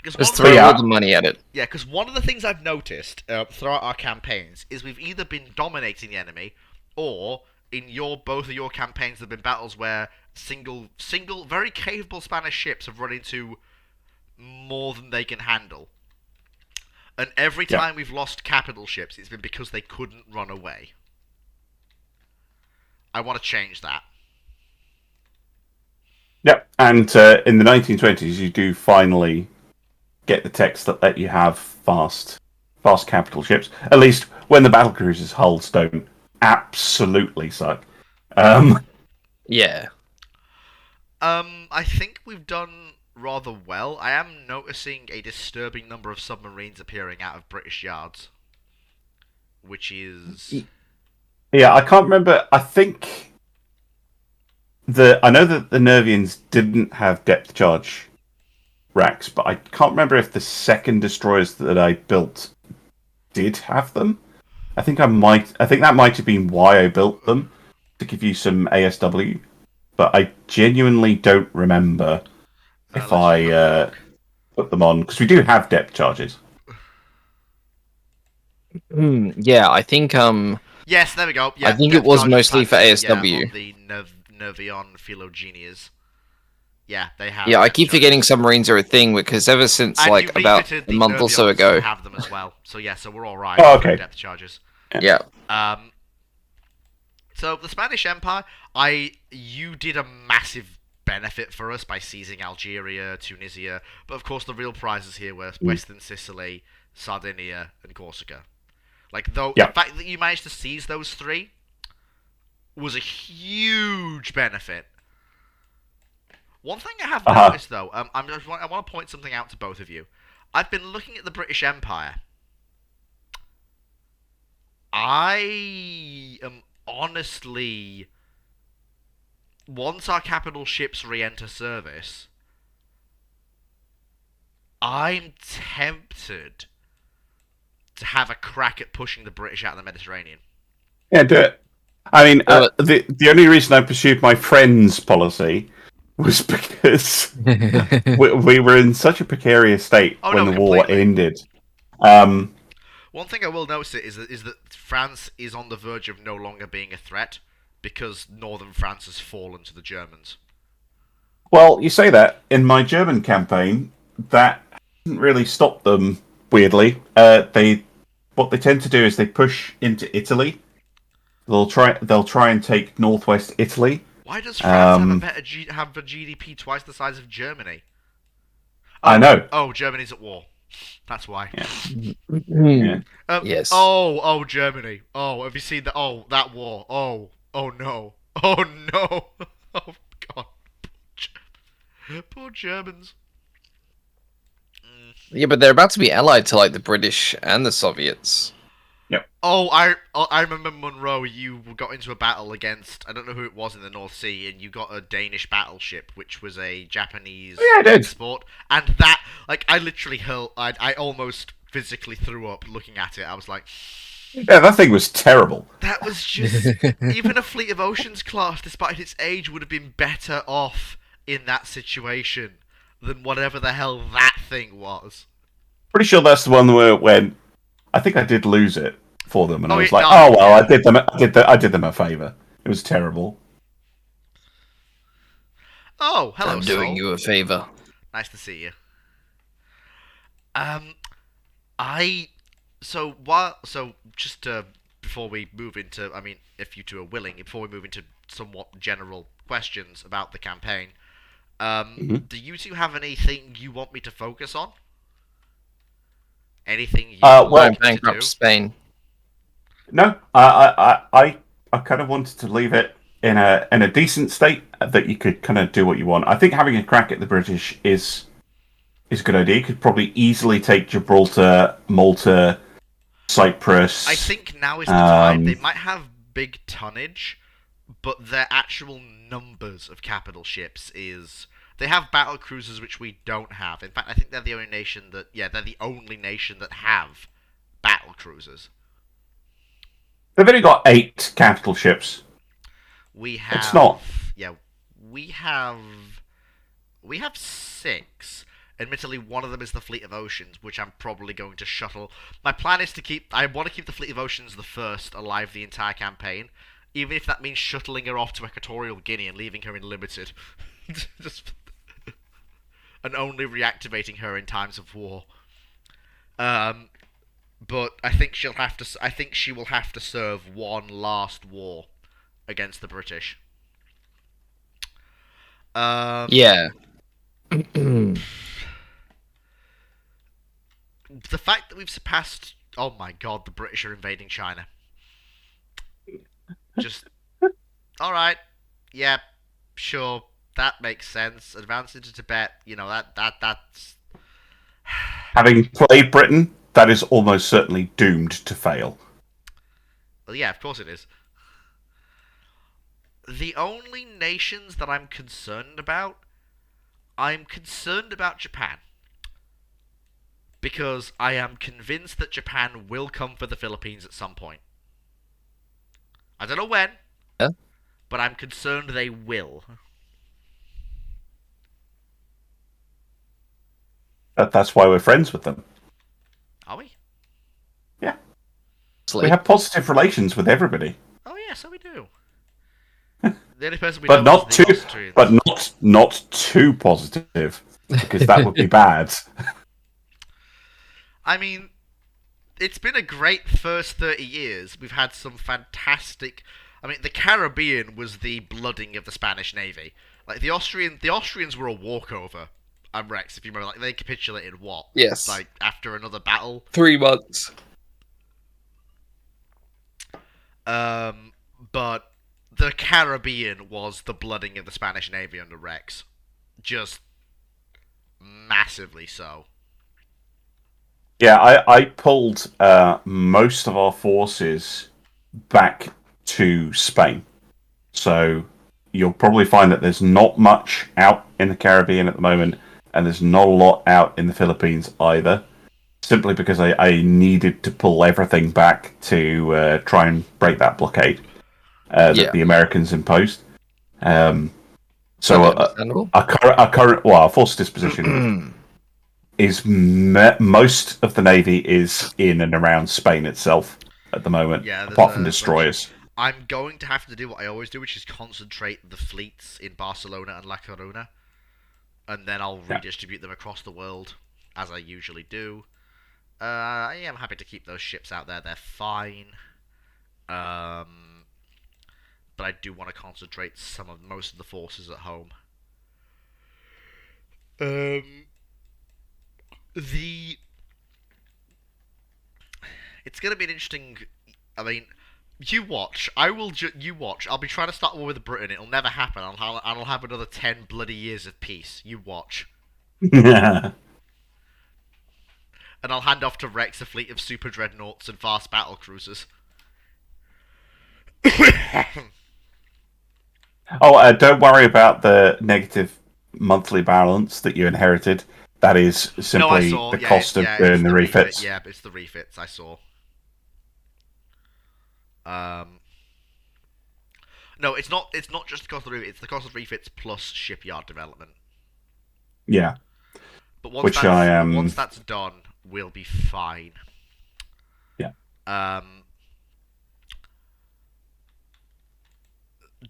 Speaker 1: Just throw all the money at it.
Speaker 2: Yeah, because one of the things I've noticed throughout our campaigns is we've either been dominating the enemy, or in both of your campaigns, there have been battles where single, very capable Spanish ships have run into more than they can handle. And every time we've lost capital ships, it's been because they couldn't run away. I want to change that.
Speaker 3: Yep, and in the 1920s, you do finally get the techs that let you have fast capital ships. At least when the battlecruisers' hulls don't absolutely suck.
Speaker 1: Yeah.
Speaker 2: I think we've done rather well. I am noticing a disturbing number of submarines appearing out of British yards, which is...
Speaker 3: Yeah, I can't remember. I think I know that the Nervians didn't have depth charge racks, but I can't remember if the second destroyers that I built did have them. I think that might have been why I built them, to give you some ASW. But I genuinely don't remember if I put them on, because we do have depth charges.
Speaker 1: Yeah, I think
Speaker 2: Yes, there we go. Yeah,
Speaker 1: I think it was mostly for ASW.
Speaker 2: Yeah, on the Nervion Philogenias. Yeah, they have.
Speaker 1: Yeah, I
Speaker 2: depth
Speaker 1: keep
Speaker 2: charges.
Speaker 1: forgetting submarines are a thing because ever since
Speaker 2: And
Speaker 1: like
Speaker 2: you
Speaker 1: about
Speaker 2: refitted
Speaker 1: a
Speaker 2: the
Speaker 1: month or so
Speaker 2: Nervions
Speaker 1: ago.
Speaker 2: to have them as well. So yeah, so we're all right.
Speaker 3: Oh, okay.
Speaker 2: With depth charges.
Speaker 1: Yeah.
Speaker 2: So the Spanish Empire, you did a massive benefit for us by seizing Algeria, Tunisia, but of course the real prizes here were Western Sicily, Sardinia, and Corsica. The fact that you managed to seize those 3 was a huge benefit. One thing I have
Speaker 3: Uh-huh.
Speaker 2: noticed, though, I want to point something out to both of you. I've been looking at the British Empire. I am honestly, once our capital ships re-enter service, I'm tempted to have a crack at pushing the British out of the Mediterranean.
Speaker 3: Yeah, do it. I mean,
Speaker 1: Do it.
Speaker 3: the only reason I pursued my friend's policy was because we were in such a precarious state
Speaker 2: Oh
Speaker 3: when
Speaker 2: no,
Speaker 3: the war
Speaker 2: completely.
Speaker 3: ended. Um,
Speaker 2: One thing I will notice is that France is on the verge of no longer being a threat because northern France has fallen to the Germans.
Speaker 3: well, you say that in my German campaign, that didn't really stop them. Weirdly, they what they tend to do is they push into Italy. They'll try and take northwest Italy.
Speaker 2: Why does France have
Speaker 3: Um,
Speaker 2: have a GDP twice the size of Germany?
Speaker 3: I
Speaker 2: Oh,
Speaker 3: know.
Speaker 2: Germany's at war. That's why.
Speaker 3: Yeah.
Speaker 1: Hmm.
Speaker 3: Yeah.
Speaker 1: Yes.
Speaker 2: Germany. Oh, have you seen that? Oh, that war. Oh no. Oh no. Oh God. Poor Germans.
Speaker 1: Yeah, but they're about to be allied to like the British and the Soviets.
Speaker 2: I remember Monroe. You got into a battle against I don't know who it was in the North Sea, and you got a Danish battleship, which was a Japanese
Speaker 3: Yeah, I did.
Speaker 2: export. And that, like, I literally hurled. I almost physically threw up looking at it. I was like,
Speaker 3: Yeah, that thing was terrible.
Speaker 2: that was just even a Fleet of Oceans class, despite its age, would have been better off in that situation than whatever the hell that thing was.
Speaker 3: Pretty sure that's the one where when I think I did lose it for them, and I
Speaker 2: Oh,
Speaker 3: was
Speaker 2: it
Speaker 3: like,
Speaker 2: died.
Speaker 3: oh well,
Speaker 2: Yeah.
Speaker 3: I did them a favor. It was terrible.
Speaker 2: Oh, hello,
Speaker 1: I'm doing
Speaker 2: Soul.
Speaker 1: you a favor.
Speaker 2: Nice to see you. Um, I so just before we move into, I mean, if you two are willing, before we move into somewhat general questions about the campaign,
Speaker 3: Mhm.
Speaker 2: do you two have anything you want me to focus on? Anything you
Speaker 3: Uh,
Speaker 2: would
Speaker 3: well,
Speaker 1: Going
Speaker 2: like me to
Speaker 1: bankrupt
Speaker 2: do?
Speaker 1: Spain.
Speaker 3: No, I kind of wanted to leave it in a decent state that you could kind of do what you want. I think having a crack at the British is a good idea. You could probably easily take Gibraltar, Malta,
Speaker 2: I
Speaker 3: Cyprus.
Speaker 2: think now is the time. They
Speaker 3: Um,
Speaker 2: might have big tonnage, but their actual numbers of capital ships is they have battle cruisers which we don't have. In fact, I think they're the only nation that they're the only nation that have battle cruisers.
Speaker 3: they've only got 8 capital ships.
Speaker 2: We
Speaker 3: It's
Speaker 2: have
Speaker 3: not.
Speaker 2: yeah, we have we have 6. Admittedly, one of them is the Fleet of Oceans, which I'm probably going to shuttle. My plan is to keep. I want to keep the Fleet of Oceans the first alive the entire campaign, even if that means shuttling her off to Equatorial Guinea and leaving her in limited, just and only reactivating her in times of war. Um, but I think she'll have to. I think she will have to serve one last war against the British.
Speaker 1: Yeah.
Speaker 2: The fact that we've surpassed. Oh my God, the British are invading China. Just all right, yeah, sure, that makes sense. Advance into Tibet, that's.
Speaker 3: Having played Britain, that is almost certainly doomed to fail.
Speaker 2: Well, yeah, of course it is. The only nations that I'm concerned about Japan. Because I am convinced that Japan will come for the Philippines at some point. I don't know when,
Speaker 1: Yeah.
Speaker 2: but I'm concerned they will.
Speaker 3: That's why we're friends with them.
Speaker 2: Are we?
Speaker 3: Yeah, we
Speaker 1: Sleep.
Speaker 3: have positive relations with everybody,
Speaker 2: Oh yeah, so we do. The only person we
Speaker 3: but
Speaker 2: don't
Speaker 3: not
Speaker 2: is the
Speaker 3: too,
Speaker 2: Austrians.
Speaker 3: but not too positive, because that would be bad.
Speaker 2: I mean, it's been a great first 30 years. We've had some fantastic. I mean, the Caribbean was the blooding of the Spanish Navy. Like the Austrians were a walkover. I'm Rex, if you remember. Like they capitulated what?
Speaker 1: Yes.
Speaker 2: Like after another battle.
Speaker 1: 3 months.
Speaker 2: But the Caribbean was the blooding of the Spanish Navy under Rex. Just massively so.
Speaker 3: Yeah, I pulled most of our forces back to Spain. So you'll probably find that there's not much out in the Caribbean at the moment, and there's not a lot out in the Philippines either. Simply because I needed to pull everything back to try and break that blockade that
Speaker 1: Yeah,
Speaker 3: the Americans imposed. So
Speaker 1: totally understandable.
Speaker 3: our current well, our force disposition is most of the navy is in and around Spain itself at the moment,
Speaker 2: Yeah, there's
Speaker 3: apart from
Speaker 2: a bunch.
Speaker 3: destroyers.
Speaker 2: I'm going to have to do what I always do, which is concentrate the fleets in Barcelona and La Coruna, and then I'll
Speaker 3: Yeah.
Speaker 2: redistribute them across the world, as I usually do. I am happy to keep those ships out there; they're fine. But I do want to concentrate most of the forces at home. Um, the it's gonna be an interesting. I mean, you watch. You watch. I'll be trying to start war with Britain. It'll never happen. I'll have another 10 bloody years of peace. You watch.
Speaker 3: Yeah.
Speaker 2: And I'll hand off to Rex a fleet of super dreadnoughts and fast battle cruisers.
Speaker 3: Oh, don't worry about the negative monthly balance that you inherited. That is
Speaker 2: No, I
Speaker 3: simply
Speaker 2: saw.
Speaker 3: the
Speaker 2: Yeah,
Speaker 3: cost of
Speaker 2: it's
Speaker 3: doing the
Speaker 2: the
Speaker 3: refits.
Speaker 2: Yeah, it's the refits. I saw. Um, no, it's not. It's not just the cost of refits. It's the cost of refits plus shipyard development.
Speaker 3: Yeah,
Speaker 2: But once
Speaker 3: which I am.
Speaker 2: once that's done, we'll be fine.
Speaker 3: Yeah.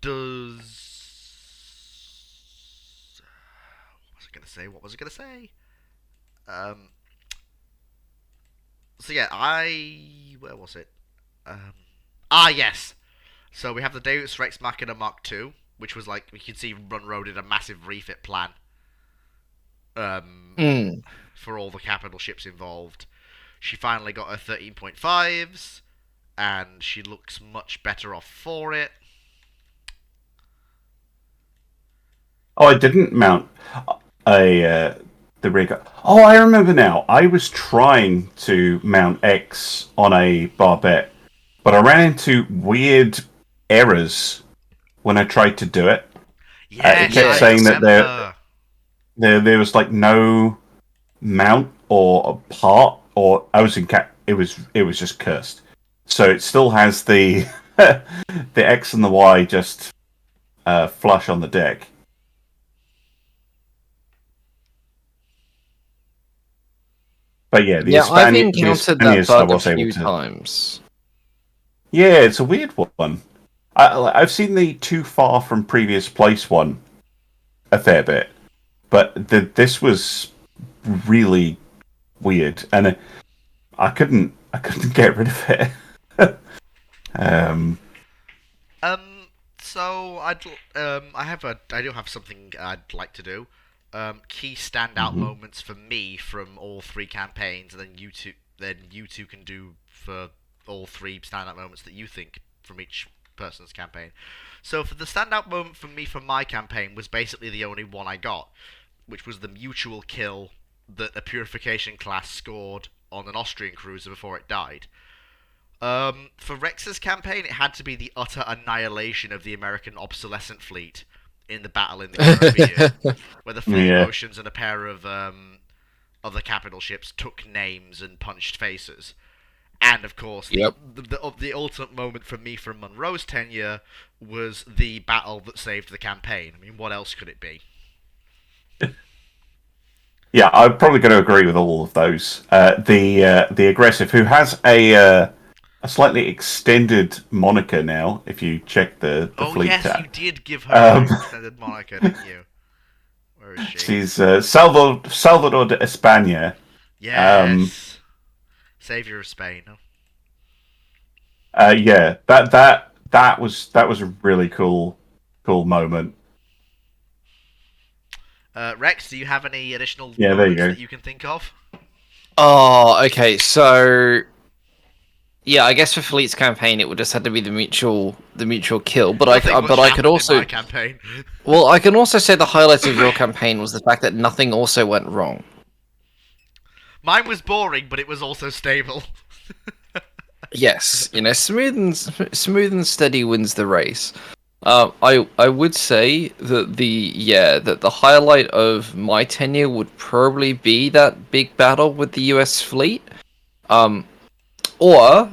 Speaker 2: Does what was I gonna say? What was I gonna say? So yeah, where was it? Yes. So we have the Deus Rex Machina Mark II, which was like we can see Munro did a massive refit plan.
Speaker 1: Mm.
Speaker 2: For all the capital ships involved. She finally got her 13.5s, and she looks much better off for it.
Speaker 3: Oh, I didn't mount the rig. Oh, I remember now. I was trying to mount X on a barbette, but I ran into weird errors when I tried to do it. It
Speaker 2: Yes,
Speaker 3: kept
Speaker 2: I
Speaker 3: saying that
Speaker 2: remember.
Speaker 3: there was like no mount or a part, or I was in it was just cursed. So it still has the the X and the Y just flush on the deck. But yeah,
Speaker 1: Yeah, I've
Speaker 3: The
Speaker 1: encountered that
Speaker 3: Spaniards I
Speaker 1: bug a
Speaker 3: was able
Speaker 1: few
Speaker 3: to.
Speaker 1: times.
Speaker 3: Yeah, it's a weird one. I've seen the too far from previous place one a fair bit, but this was really weird, and I couldn't get rid of it. um,
Speaker 2: So I do have something I'd like to do. Key standout
Speaker 3: mhm.
Speaker 2: moments for me from all three campaigns, and then you two can do for all three standout moments that you think from each person's campaign. So for the standout moment for me from my campaign was basically the only one I got, which was the mutual kill that a purification class scored on an Austrian cruiser before it died. For Rex's campaign, it had to be the utter annihilation of the American obsolescent fleet in the battle in the Caribbean, where the fleet
Speaker 3: Yeah.
Speaker 2: motions and a pair of other capital ships took names and punched faces. And of course,
Speaker 1: Yep.
Speaker 2: the ultimate moment for me from Monroe's tenure was the battle that saved the campaign. I mean, what else could it be?
Speaker 3: Yeah, I'm probably going to agree with all of those. The aggressive, who has a slightly extended moniker now. If you check the
Speaker 2: Oh
Speaker 3: fleet
Speaker 2: yes,
Speaker 3: tab,
Speaker 2: you did give her
Speaker 3: um,
Speaker 2: an extended moniker, didn't you? Where is she?
Speaker 3: she's Salvador de España. Um,
Speaker 2: Yes, savior of Spain.
Speaker 3: yeah, that was a really cool moment.
Speaker 2: Rex, do you have any additional
Speaker 3: Yeah, there you
Speaker 2: moments
Speaker 3: go.
Speaker 2: that you can think of?
Speaker 1: Oh, okay. So Yeah, I guess for Fleet's campaign, it would just have to be the mutual kill. But
Speaker 2: Nothing much
Speaker 1: I could
Speaker 2: happened in
Speaker 1: also,
Speaker 2: my campaign.
Speaker 1: well, I can also say the highlight of your campaign was the fact that nothing also went wrong.
Speaker 2: Mine was boring, but it was also stable.
Speaker 1: Yes, smooth and steady wins the race. I would say that the highlight of my tenure would probably be that big battle with the U.S. fleet, or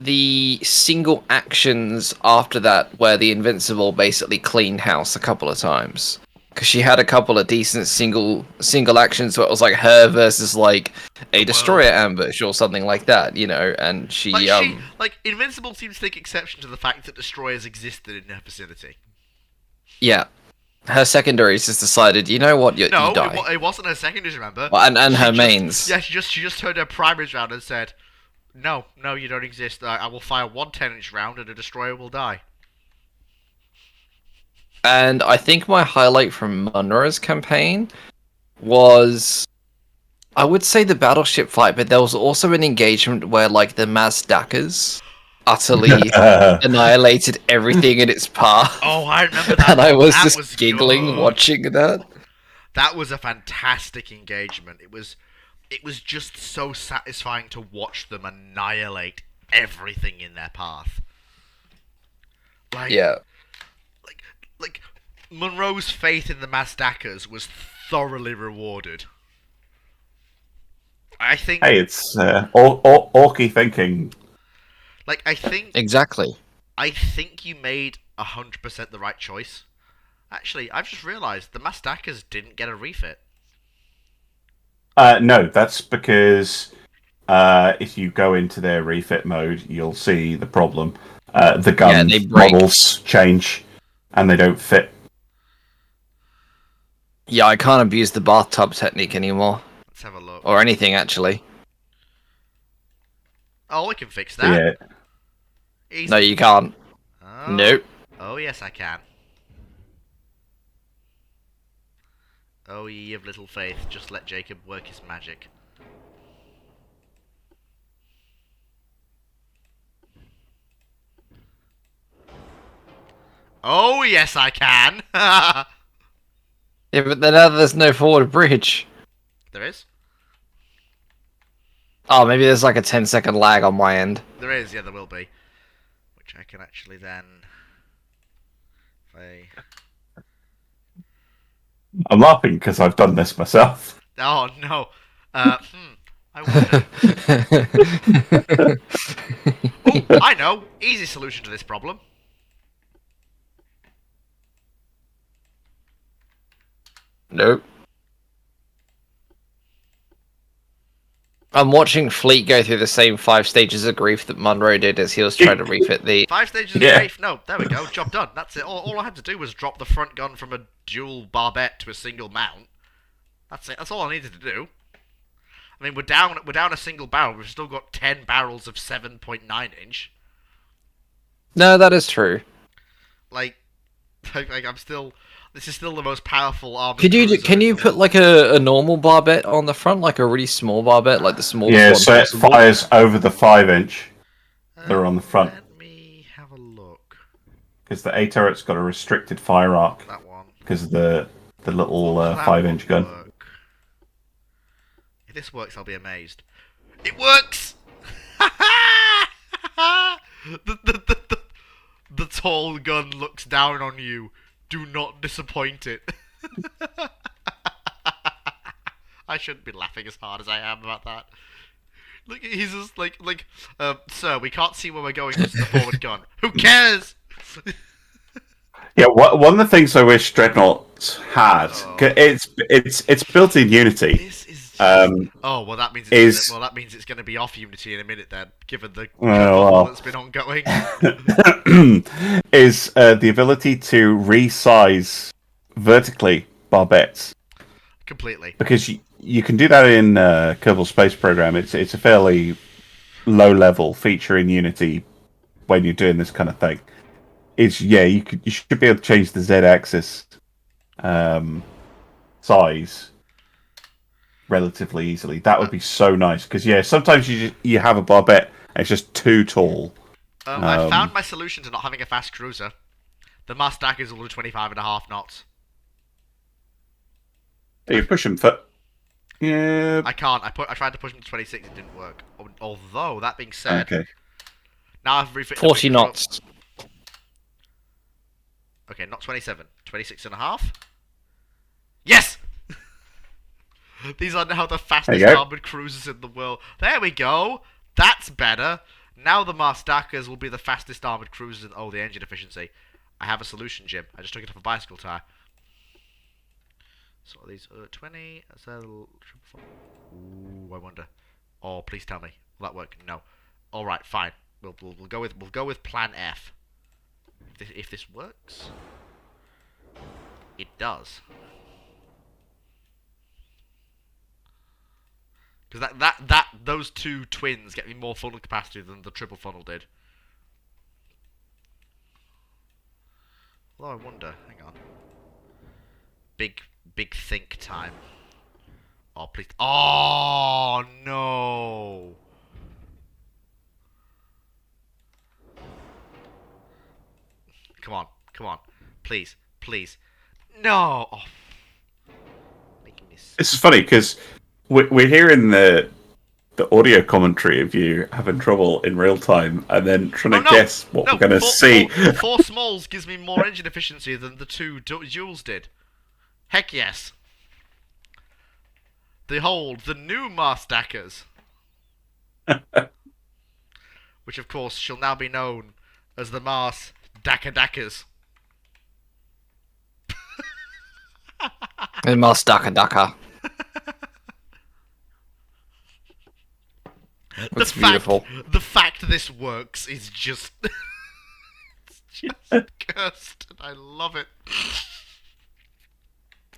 Speaker 1: the single actions after that, where the Invincible basically cleaned house a couple of times. Because she had a couple of decent single actions where it was like her versus like a destroyer ambush or something like that, and
Speaker 2: Like Invincible seems to take exception to the fact that destroyers existed in her vicinity.
Speaker 1: yeah, her secondaries just decided, you know what, you die.
Speaker 2: It wasn't her secondaries, remember?
Speaker 1: Well, and her
Speaker 2: She
Speaker 1: mains.
Speaker 2: Yeah, she just turned her primaries round and said, "No, you don't exist. I will fire one 10-inch round and a destroyer will die."
Speaker 1: And I think my highlight from Munro's campaign was, I would say, the battleship fight, but there was also an engagement where, like, the Mazdakas utterly annihilated everything in its path.
Speaker 2: Oh, I remember that.
Speaker 1: And I was
Speaker 2: That
Speaker 1: just
Speaker 2: was
Speaker 1: giggling
Speaker 2: good.
Speaker 1: watching that.
Speaker 2: That was a fantastic engagement. It was just so satisfying to watch them annihilate everything in their path. Like,
Speaker 1: Yeah.
Speaker 2: like Monroe's faith in the Mazdakas was thoroughly rewarded. I think.
Speaker 3: Hey, it's orky thinking.
Speaker 2: Like,
Speaker 1: Exactly.
Speaker 2: I think you made 100% the right choice. Actually, I've just realised the Mazdakas didn't get a refit.
Speaker 3: No, that's because if you go into their refit mode, you'll see the problem. The gun
Speaker 1: they break.
Speaker 3: models change, and they don't fit.
Speaker 1: Yeah, I can't abuse the bathtub technique anymore.
Speaker 2: Let's have a look.
Speaker 1: Or anything, actually.
Speaker 2: Oh, I can fix that.
Speaker 3: Yeah.
Speaker 2: Easy.
Speaker 1: No, you can't.
Speaker 2: Oh.
Speaker 1: Nope.
Speaker 2: Oh, yes, I can. Oh, ye of little faith, just let Jacob work his magic. Oh, yes, I can!
Speaker 1: Yeah, but then now there's no forward bridge.
Speaker 2: There is?
Speaker 1: Oh, maybe there's like a 10-second lag on my end.
Speaker 2: There is, yeah, there will be. Which I can actually then...
Speaker 3: I'm laughing because I've done this myself.
Speaker 2: Oh, no. I wonder. Oh, I know! Easy solution to this problem.
Speaker 1: Nope. I'm watching Fleet go through the same 5 stages of grief that Munro did as he was trying to refit the...
Speaker 2: 5 stages of grief? No, there we go. Job done. That's it. All I had to do was drop the front gun from a dual barbette to a single mount. That's it. That's all I needed to do. I mean, we're down a single barrel. We've still got 10 barrels of 7.9 inch.
Speaker 1: No, that is true.
Speaker 2: Like I'm still... This is still the most powerful army.
Speaker 1: Can you put like a normal barbette on the front, like a really small barbette, like the smallest
Speaker 3: Yeah,
Speaker 1: one
Speaker 3: so it
Speaker 1: possible?
Speaker 3: fires over the 5-inch. They're on the front.
Speaker 2: Let me have a look.
Speaker 3: Because the A turret's got a restricted fire arc.
Speaker 2: That one.
Speaker 3: Because of the little
Speaker 2: That
Speaker 3: 5-inch gun.
Speaker 2: work. If this works, I'll be amazed. It works! The tall gun looks down on you. Do not disappoint it. I shouldn't be laughing as hard as I am about that. Look, he's just like, sir, we can't see where we're going. This is the forward gun. Who cares?
Speaker 3: Yeah, one of the things I wish Dreadnought had, it's built in Unity.
Speaker 2: This is. Oh well, that means it's going to be off Unity in a minute then, given the that's been ongoing.
Speaker 3: Is the ability to resize vertically barbettes.
Speaker 2: Completely.
Speaker 3: Because you can do that in Kerbal Space Program. It's a fairly low level feature in Unity when you're doing this kind of thing. You should be able to change the Z-axis size relatively easily. That would be so nice because sometimes you have a barbette It's just too tall.
Speaker 2: I found my solution to not having a fast cruiser. The Mars Daggers will do 25.5 knots.
Speaker 3: You push him for. Yeah.
Speaker 2: I can't. I tried to push them to 26. It didn't work. Although that being said,
Speaker 3: Okay.
Speaker 2: now I've refitted
Speaker 1: 40 knots.
Speaker 2: Okay, not 27. 26.5. Yes. These are now the fastest armored cruisers in the world. There we go. That's better. Now the Mars Daggers will be the fastest armored cruisers. Oh, the engine efficiency. I have a solution, Jim. I just took it off a bicycle tire. So these 20. Is that a little triple? Ooh, I wonder. Oh, please tell me. Will that work? No. All right, fine. We'll go with Plan F. If this works, it does. Because those two twins get me more funnel capacity than the triple funnel did. Although I wonder, hang on. Big think time. Oh please! Oh no! Come on, please, no! Oh. Making me sick.
Speaker 3: It's funny because we're hearing the audio commentary of you having trouble in real time, and then trying to guess what we're going to see.
Speaker 2: Four smalls gives me more engine efficiency than the two duels did. Heck yes. Behold, the new Mars Daggers. Which, of course, shall now be known as the Mars Daggers.
Speaker 1: The Mars Dacker. That's beautiful.
Speaker 2: The fact this works is just... it's just cursed, and I love it.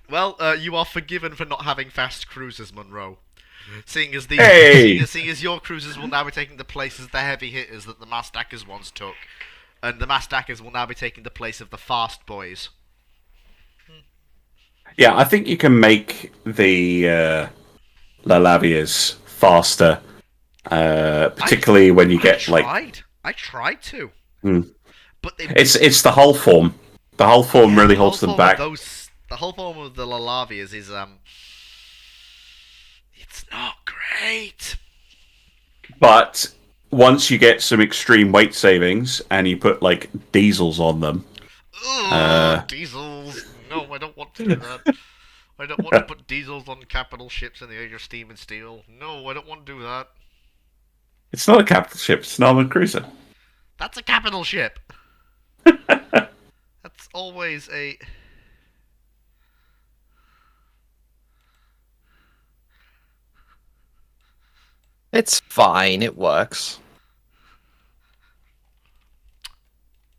Speaker 2: Well, you are forgiven for not having fast cruisers, Monroe. Seeing as your cruisers will now be taking the place as the heavy hitters that the Mars Daggers once took, and the Mars Daggers will now be taking the place of the fast boys.
Speaker 3: Yeah, I think you can make the Lalavias faster, particularly when you get
Speaker 2: I tried to, but
Speaker 3: it's the hull form. The hull form really holds them back.
Speaker 2: The whole form of the Lalavias is it's not great.
Speaker 3: But once you get some extreme weight savings and you put like diesels on them,
Speaker 2: diesels. No, I don't want to do that. I don't want to put diesels on capital ships in the age of steam and steel. No, I don't want to do that.
Speaker 3: It's not a capital ship; it's an armored cruiser.
Speaker 2: That's a capital ship. That's always a.
Speaker 1: It's fine, it works.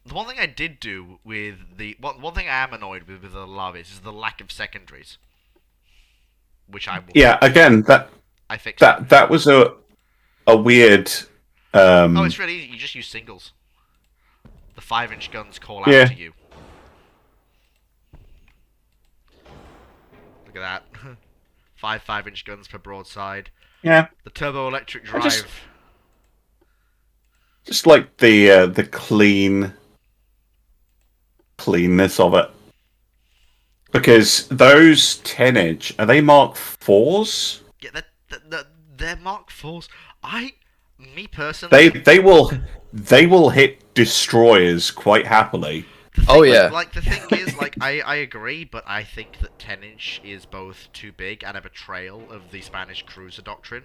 Speaker 2: The one thing I did do with the one thing I am annoyed with the Lalavias is the lack of secondaries, which I will.
Speaker 3: Yeah, again,
Speaker 2: I fixed
Speaker 3: that was a weird.
Speaker 2: Oh, it's really easy. You just use singles. The 5-inch guns call out to you. Look at that. 5-inch guns per broadside.
Speaker 3: Yeah.
Speaker 2: The turbo electric drive.
Speaker 3: Just like the cleanness of it. Because those 10-inch, are they Mark 4s?
Speaker 2: Yeah, they're Mark 4s. Me personally...
Speaker 3: They will hit destroyers quite happily.
Speaker 1: Oh yeah.
Speaker 2: Like the thing is, like I agree, but I think that 10-inch is both too big and a betrayal of the Spanish cruiser doctrine.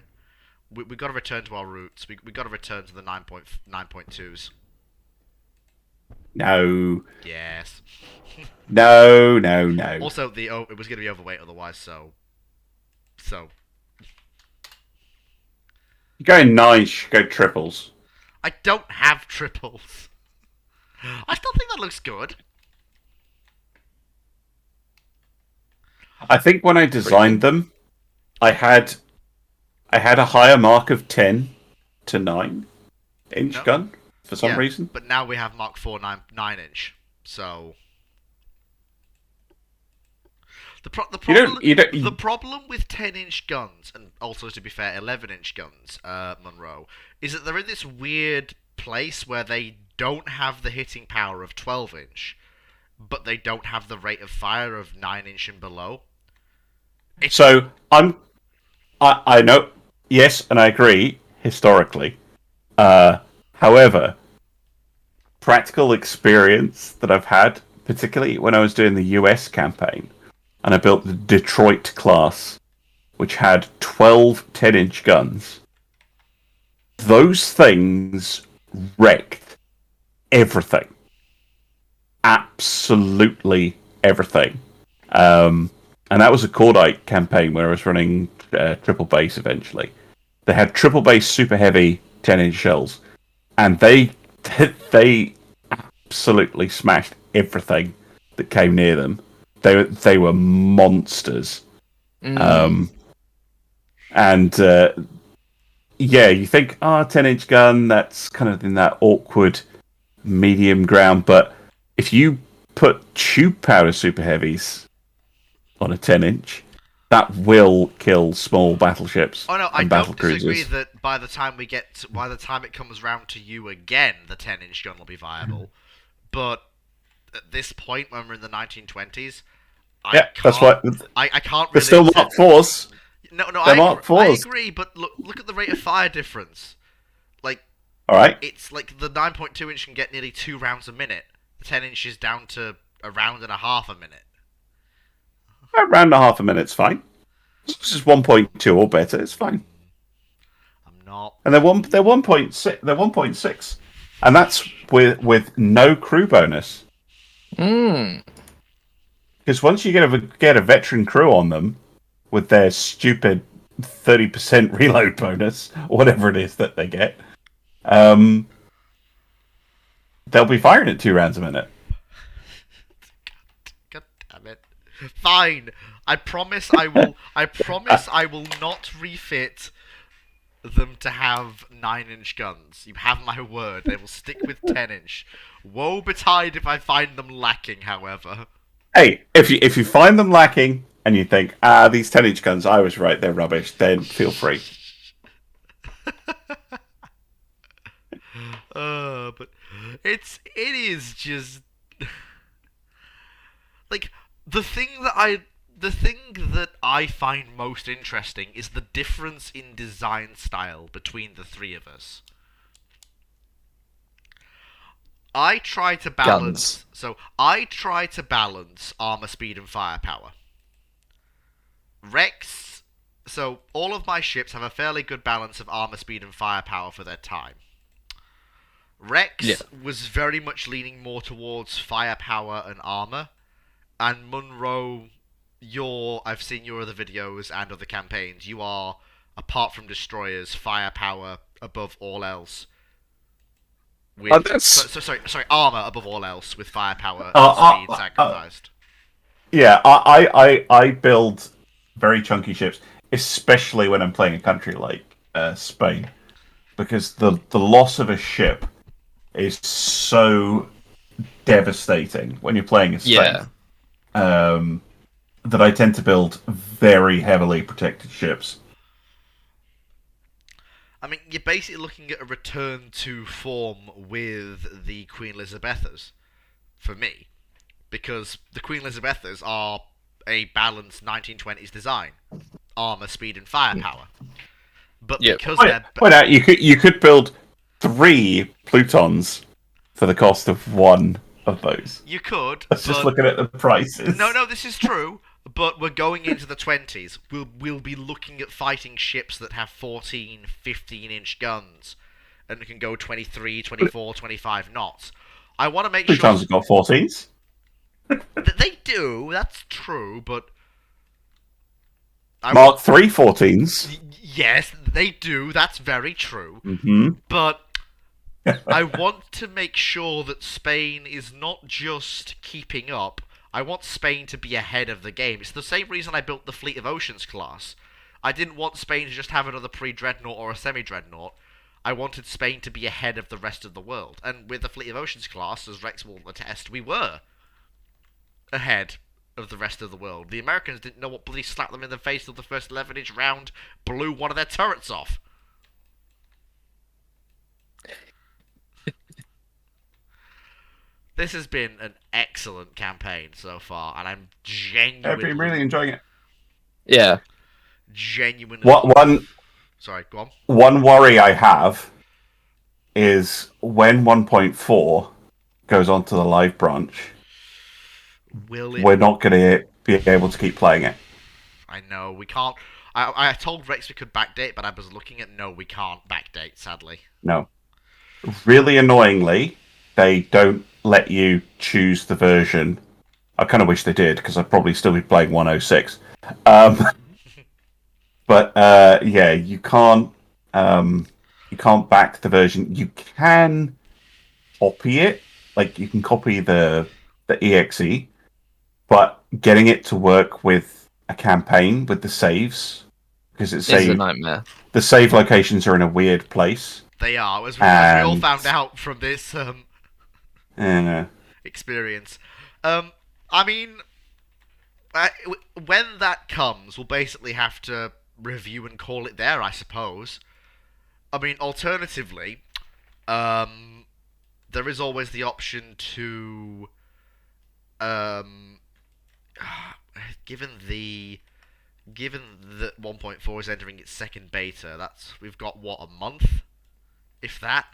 Speaker 2: We got to return to our roots. We got to return to the 9.2s.
Speaker 3: No.
Speaker 2: Yes.
Speaker 3: No.
Speaker 2: Also, it was going to be overweight otherwise, so.
Speaker 3: You're going 9, you should go triples.
Speaker 2: I don't have triples. I still think that looks good.
Speaker 3: I think when I designed them, I had a higher mark of 10 to 9-inch gun for some reason.
Speaker 2: But now we have Mark 4 9-inch, so The problem with 10-inch guns, and also to be fair, 11-inch guns, Monroe, is that they're in this weird place where they don't have the hitting power of 12-inch, but they don't have the rate of fire of 9-inch and below.
Speaker 3: So I know, yes, and I agree historically. However, practical experience that I've had, particularly when I was doing the US campaign, and I built the Detroit class, which had 12 10-inch guns. Those things wrecked everything. Absolutely everything. And that was a Cordite campaign where I was running triple base eventually. They had triple base super heavy 10-inch shells, and they absolutely smashed everything that came near them. They were monsters. And yeah, you think, 10-inch gun, that's kind of in that awkward medium ground, but if you put tube powder super heavies on a 10-inch, that will kill small battleships.
Speaker 2: Oh no, I
Speaker 3: and battle
Speaker 2: don't disagree
Speaker 3: cruisers.
Speaker 2: that by the time it comes round to you again, the 10-inch gun will be viable. But at this point, when we're in the 1920s,
Speaker 3: That's why
Speaker 2: I can't
Speaker 3: they're
Speaker 2: really.
Speaker 3: still Mark IVs.
Speaker 2: No,
Speaker 3: They're Mark
Speaker 2: I
Speaker 3: IVs.
Speaker 2: agree, but look at the rate of fire difference. Like,
Speaker 3: All right,
Speaker 2: it's like the 9.2-inch can get nearly 2 rounds a minute. The 10-inch is down to a round and a half a minute.
Speaker 3: around a half a minute's fine. This is 1.2 or better. It's fine.
Speaker 2: I'm not.
Speaker 3: And they're 1.6. They're 1.6, and that's with no crew bonus. Because once you get a veteran crew on them with their stupid 30% reload bonus, or whatever it is that they get, they'll be firing at 2 rounds a minute.
Speaker 2: God damn it. Fine. I promise I will. I promise I will not refit them to have 9-inch guns. You have my word. They will stick with 10-inch. Woe betide if I find them lacking, however.
Speaker 3: Hey, if you find them lacking and you think, these 10-inch guns, I was right, they're rubbish, then feel free.
Speaker 2: But it is just like the thing that I find most interesting is the difference in design style between the three of us. I try to balance. So I try to balance armor, speed, and firepower. Rex. So all of my ships have a fairly good balance of armor, speed, and firepower for their time. Rex was very much leaning more towards firepower and armor, and Monroe, I've seen your other videos and other campaigns. You are, apart from destroyers, firepower above all else. Sorry, armor above all else with firepower and speed sacrificed.
Speaker 3: Yeah, I build very chunky ships, especially when I'm playing a country like Spain, because the loss of a ship is so devastating when you're playing as Spain. That I tend to build very heavily protected ships.
Speaker 2: I mean, you're basically looking at a return to form with the Queen Elizabethas, for me. Because the Queen Elizabethas are a balanced 1920s design. Armor, speed, and firepower. But because they're...
Speaker 3: Point out, you could build 3 Plutons for the cost of 1 of those.
Speaker 2: You could,
Speaker 3: Let's just looking at the prices.
Speaker 2: No, this is true. But we're going into the 20s. We'll be looking at fighting ships that have 14, 15-inch guns. And can go 23, 24, 25 knots. I want to make sure...
Speaker 3: Plutons have got 14s.
Speaker 2: They do, that's true, but...
Speaker 3: Mark 3 14s.
Speaker 2: Yes, they do, that's very true.
Speaker 3: Mm-hmm.
Speaker 2: But I want to make sure that Spain is not just keeping up. I want Spain to be ahead of the game. It's the same reason I built the Fleet of Oceans class. I didn't want Spain to just have another pre-dreadnought or a semi-dreadnought. I wanted Spain to be ahead of the rest of the world. And with the Fleet of Oceans class, as Rex will attest, we were ahead of the rest of the world. The Americans didn't know what bloody slapped them in the face till the first 11-inch round blew one of their turrets off. This has been an excellent campaign so far, and I'm
Speaker 3: I've been really enjoying it.
Speaker 1: Yeah.
Speaker 2: genuinely. Sorry, go on.
Speaker 3: One worry I have is when 1.4 goes onto the live branch,
Speaker 2: Will it?
Speaker 3: we're not going to be able to keep playing it.
Speaker 2: I know we can't. I told Rex we could backdate, but I was looking at no, we can't backdate. Sadly.
Speaker 3: No. Really annoyingly, they don't let you choose the version. I kind of wish they did, because I'd probably still be playing 106. But yeah, you can't back the version. You can copy it, like you can copy the exe, but getting it to work with a campaign with the saves, because it's
Speaker 1: a nightmare.
Speaker 3: The save locations are in a weird place.
Speaker 2: They are, as we all found out from this experience. I mean, when that comes, we'll basically have to review and call it there, I suppose. I mean, alternatively, there is always the option to, given that 1.4 is entering its second beta, we've got what, a month, if that.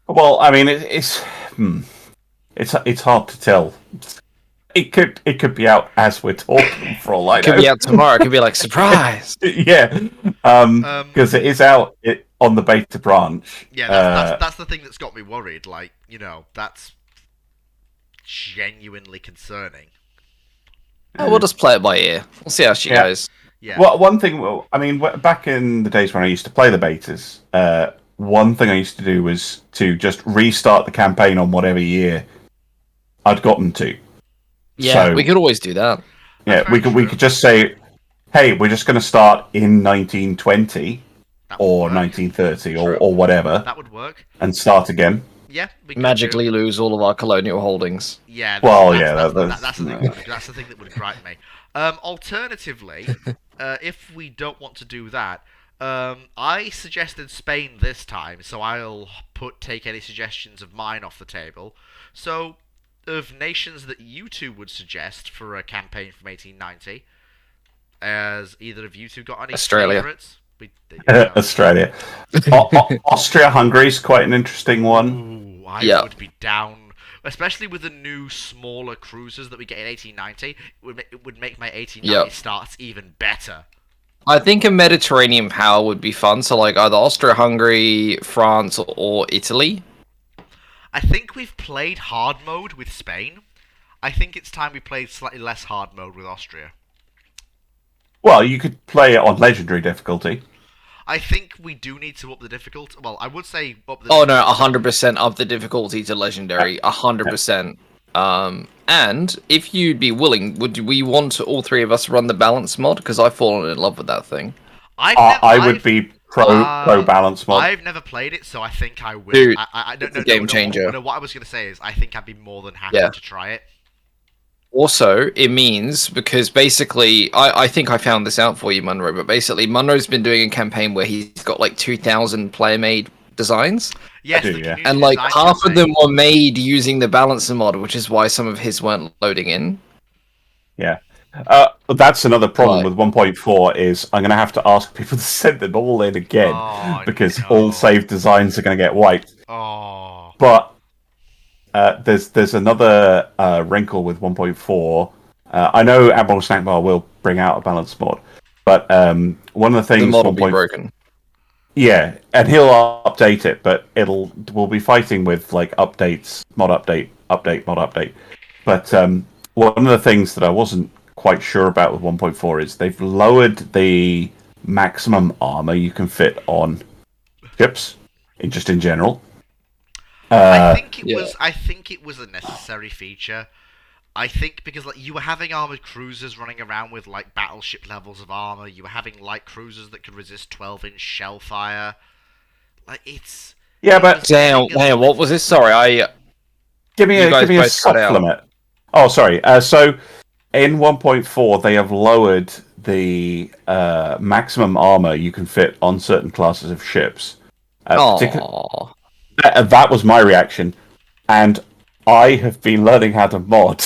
Speaker 3: Well, I mean, it's hard to tell. It could be out as we're talking for all I know.
Speaker 1: It could be out tomorrow. It could be like surprise.
Speaker 3: Yeah, because it is out on the beta branch.
Speaker 2: Yeah, that's the thing that's got me worried. Like, that's genuinely concerning.
Speaker 1: Oh, we'll just play it by ear. We'll see how she goes.
Speaker 2: Yeah.
Speaker 3: Well, one thing. I mean, back in the days when I used to play the betas, one thing I used to do was to just restart the campaign on whatever year I'd gotten to.
Speaker 1: Yeah,
Speaker 3: so,
Speaker 1: we could always do that.
Speaker 3: Yeah, we could just say, hey, we're just going to start in 1920 or 1930 or whatever.
Speaker 2: That would work.
Speaker 3: And start again.
Speaker 2: Yeah, we could
Speaker 1: magically lose all of our colonial holdings.
Speaker 2: Yeah.
Speaker 3: That's
Speaker 2: the thing that would gripe me. Alternatively, if we don't want to do that, I suggested Spain this time, so I'll take any suggestions of mine off the table. So, of nations that you two would suggest for a campaign from 1890, as either of you two got any favourites?
Speaker 3: Australia. Austria-Hungary's quite an interesting one.
Speaker 2: Ooh, I would be down, especially with the new, smaller cruisers that we get in 1890. It would make my 1890 starts even better.
Speaker 1: I think a Mediterranean power would be fun, so like either Austria-Hungary, France, or Italy.
Speaker 2: I think we've played hard mode with Spain. I think it's time we played slightly less hard mode with Austria.
Speaker 3: Well, you could play it on legendary difficulty.
Speaker 2: I think we do need to up the difficulty. Well, I would say up the.
Speaker 1: Oh no, 100% up the difficulty to legendary, 100%. And if you'd be willing, would we want all three of us to run the balance mod? Because I've fallen in love with that thing.
Speaker 3: I would be pro balance mod.
Speaker 2: I've never played it, so I think I will.
Speaker 1: Dude,
Speaker 2: I don't know.
Speaker 1: Game changer.
Speaker 2: No, what I was going to say is, I think I'd be more than happy to try it.
Speaker 1: Also, it means, because basically, I think I found this out for you, Munro, but basically, Munro's been doing a campaign where he's got like 2,000 player-made designs.
Speaker 2: Yes,
Speaker 1: and like half of them were made using the balancer mod, which is why some of his weren't loading in.
Speaker 3: Yeah. That's another problem with 1.4 is I'm going to have to ask people to send them all in again because all saved designs are going to get wiped.
Speaker 2: Oh.
Speaker 3: But there's another wrinkle with 1.4. I know Admiral Snackbar will bring out a balance mod, but one of the things...
Speaker 1: The mod will be broken.
Speaker 3: Yeah, and he'll update it, but we'll be fighting with like updates, mod update, mod update. But one of the things that I wasn't quite sure about with 1.4 is they've lowered the maximum armor you can fit on ships, in general.
Speaker 2: I think it was a necessary feature. I think because like you were having armored cruisers running around with like battleship levels of armor, you were having light cruisers that could resist 12-inch shell fire. Like it's
Speaker 3: but
Speaker 1: damn, what was this? Sorry,
Speaker 3: give me a soft limit. Oh, sorry. So in 1.4, they have lowered the maximum armor you can fit on certain classes of ships.
Speaker 1: Oh,
Speaker 3: That was my reaction, and I have been learning how to mod.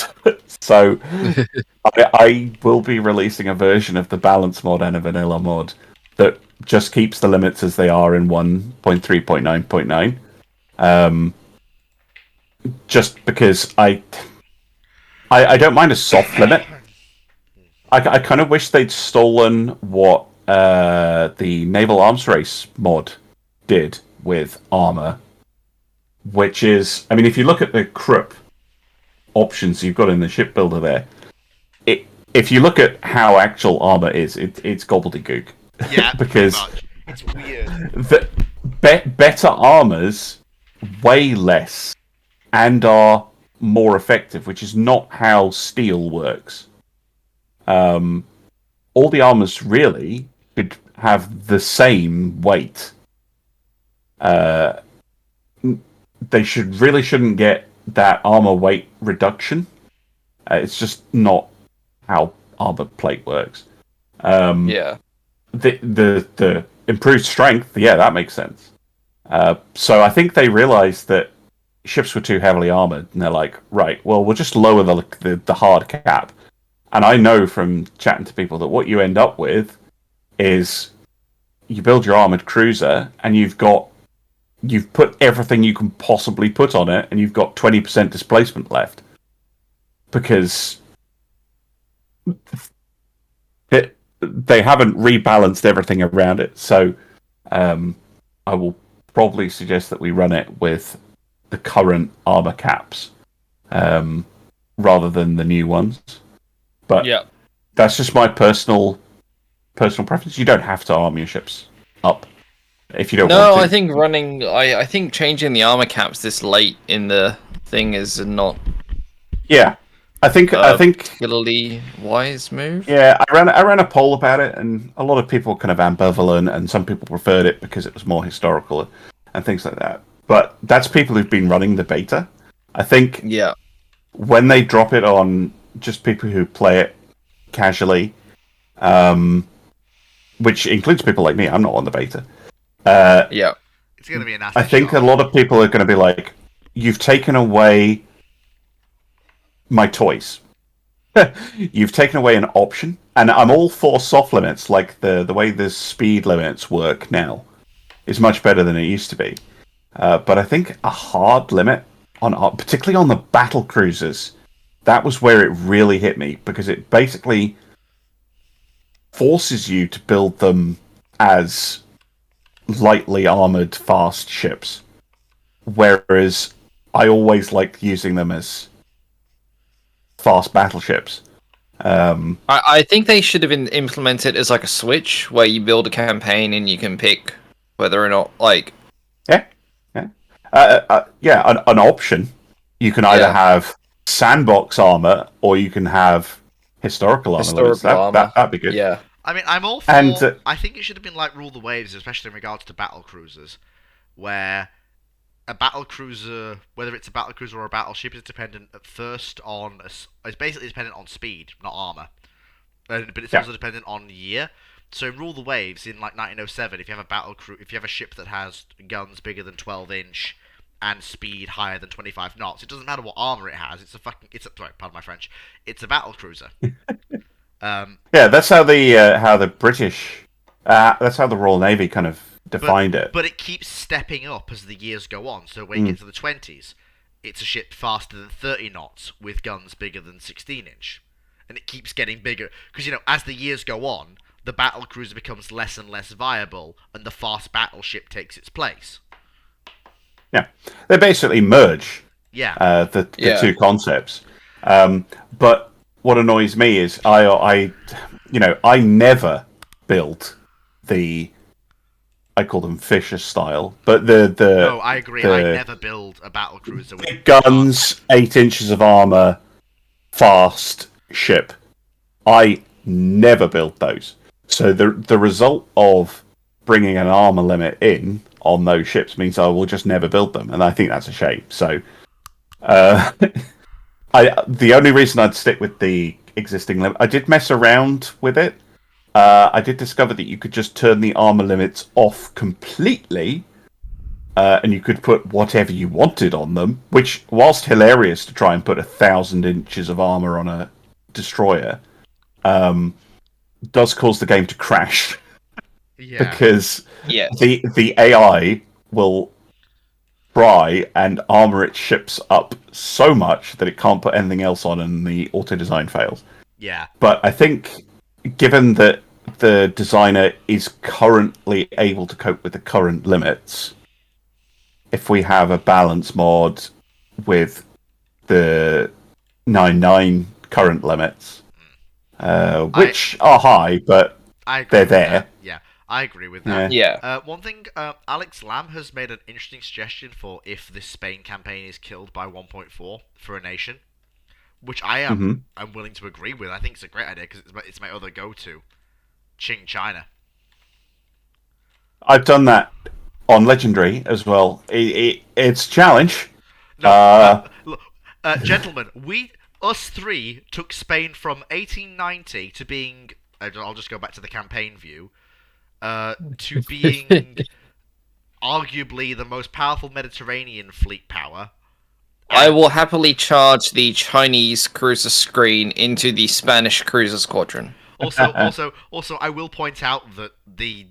Speaker 3: So I will be releasing a version of the balance mod and a vanilla mod that just keeps the limits as they are in 1.3.9.9. Just because I don't mind a soft limit. I kind of wish they'd stolen what the Naval Arms Race mod did with armor, which is, I mean, if you look at the Krupp options you've got in the shipbuilder there, if you look at how actual armor is, it's gobbledygook.
Speaker 2: Yeah,
Speaker 3: because
Speaker 2: pretty much. It's weird.
Speaker 3: the better armors weigh less and are more effective, which is not how steel works. All the armors really should have the same weight. They shouldn't get that armor weight reduction. It's just not how armor plate works.
Speaker 1: yeah.
Speaker 3: The improved strength, yeah, that makes sense. So I think they realized that ships were too heavily armored, and they're like, right, well, we'll just lower the hard cap. And I know from chatting to people that what you end up with is you build your armored cruiser, and you've put everything you can possibly put on it, and you've got 20% displacement left because they haven't rebalanced everything around it. So I will probably suggest that we run it with the current armor caps rather than the new ones. But
Speaker 1: Yeah.
Speaker 3: that's just my personal preference. You don't have to arm your ships up if you don't want
Speaker 1: No,
Speaker 3: to.
Speaker 1: I think changing the armor caps this late in the thing is not
Speaker 3: Yeah, I think
Speaker 1: particularly wise move.
Speaker 3: yeah. I ran a poll about it, and a lot of people kind of ambivalent, and some people preferred it because it was more historical and things like that. But that's people who've been running the beta. I think
Speaker 1: Yeah.
Speaker 3: when they drop it on just people who play it casually, which includes people like me, I'm not on the beta.
Speaker 1: Yeah.
Speaker 2: It's going to be a nasty
Speaker 3: I think
Speaker 2: shot.
Speaker 3: a lot of people are going to be like, "You've taken away my toys. You've taken away an option." And I'm all for soft limits, like the way the speed limits work now is much better than it used to be. But I think a hard limit particularly on the battle cruisers, that was where it really hit me, because it basically forces you to build them as lightly armored fast ships, whereas I always liked using them as fast battleships.
Speaker 1: I think they should have implemented it as like a switch where you build a campaign and you can pick whether or not
Speaker 3: An option. You can either
Speaker 1: Yeah.
Speaker 3: have sandbox armor or you can have historical armor.
Speaker 1: historical armor.
Speaker 3: That'd be good.
Speaker 1: Yeah.
Speaker 2: I mean, I'm all for.
Speaker 3: And,
Speaker 2: I think it should have been like Rule the Waves, especially in regards to battle cruisers, where a battle cruiser, whether it's a battle cruiser or a battleship, is dependent at first on. It's basically dependent on speed, not armor, but it's also dependent on year. So in Rule the Waves in like 1907, if you have if you have a ship that has guns bigger than 12-inch and speed higher than 25 knots, it doesn't matter what armor it has. Sorry, pardon my French. It's a battle cruiser.
Speaker 3: Yeah, that's how the British, that's how the Royal Navy kind of defined it.
Speaker 2: But it keeps stepping up as the years go on. So when you get to the 20s, it's a ship faster than 30 knots with guns bigger than 16-inch. And it keeps getting bigger. Because, as the years go on, the battle cruiser becomes less and less viable, and the fast battleship takes its place.
Speaker 3: Yeah, they basically merge
Speaker 2: Yeah.
Speaker 3: the two concepts. But what annoys me is I never built I call them Fisher style, but
Speaker 2: No, I agree. I
Speaker 3: the
Speaker 2: never build a battle cruiser with
Speaker 3: big guns, 8 inches of armor, fast ship. I never built those. So the result of bringing an armor limit in on those ships means I will just never build them, and I think that's a shame. So The only reason I'd stick with the existing limit, I did mess around with it. I did discover that you could just turn the armor limits off completely, and you could put whatever you wanted on them. Which, whilst hilarious to try and put 1,000 inches of armor on a destroyer, does cause the game to crash.
Speaker 2: Yeah.
Speaker 3: Because
Speaker 1: Yeah.
Speaker 3: the AI will try and armor its ships up so much that it can't put anything else on, and the auto design fails.
Speaker 2: Yeah.
Speaker 3: But I think, given that the designer is currently able to cope with the current limits, if we have a balance mod with the 9.9 current limits, which are high, but they're there.
Speaker 2: That. Yeah, I agree with that.
Speaker 1: Yeah.
Speaker 2: One thing, Alex Lamb has made an interesting suggestion for if this Spain campaign is killed by 1.4 for a nation, which I'm willing to agree with. I think it's a great idea because it's my other go-to, Qing China.
Speaker 3: I've done that on Legendary as well. It's a challenge.
Speaker 2: No, look, gentlemen, us three took Spain from 1890 to being. I'll just go back to the campaign view. To being arguably the most powerful Mediterranean fleet power.
Speaker 1: I will happily charge the Chinese cruiser screen into the Spanish cruiser squadron.
Speaker 2: Also, I will point out that the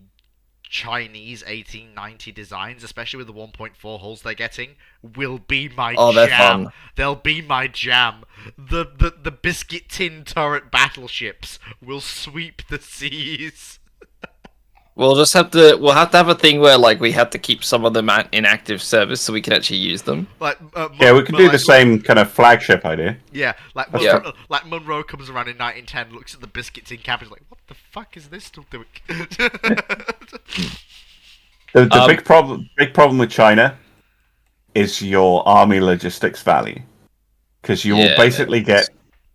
Speaker 2: Chinese 1890 designs, especially with the 1.4 hulls they're getting, will be my
Speaker 1: they're
Speaker 2: jam.
Speaker 1: fun.
Speaker 2: They'll be my jam. The biscuit tin turret battleships will sweep the seas.
Speaker 1: We'll have to have a thing where like we have to keep some of them in active service so we can actually use them.
Speaker 2: Like
Speaker 3: we can do the same kind of flagship idea.
Speaker 2: Yeah, like Monroe comes around in 1910, looks at the biscuit tin cap, and is like, "What the fuck is this still doing?"
Speaker 3: The big problem with China is your army logistics value, because you will basically get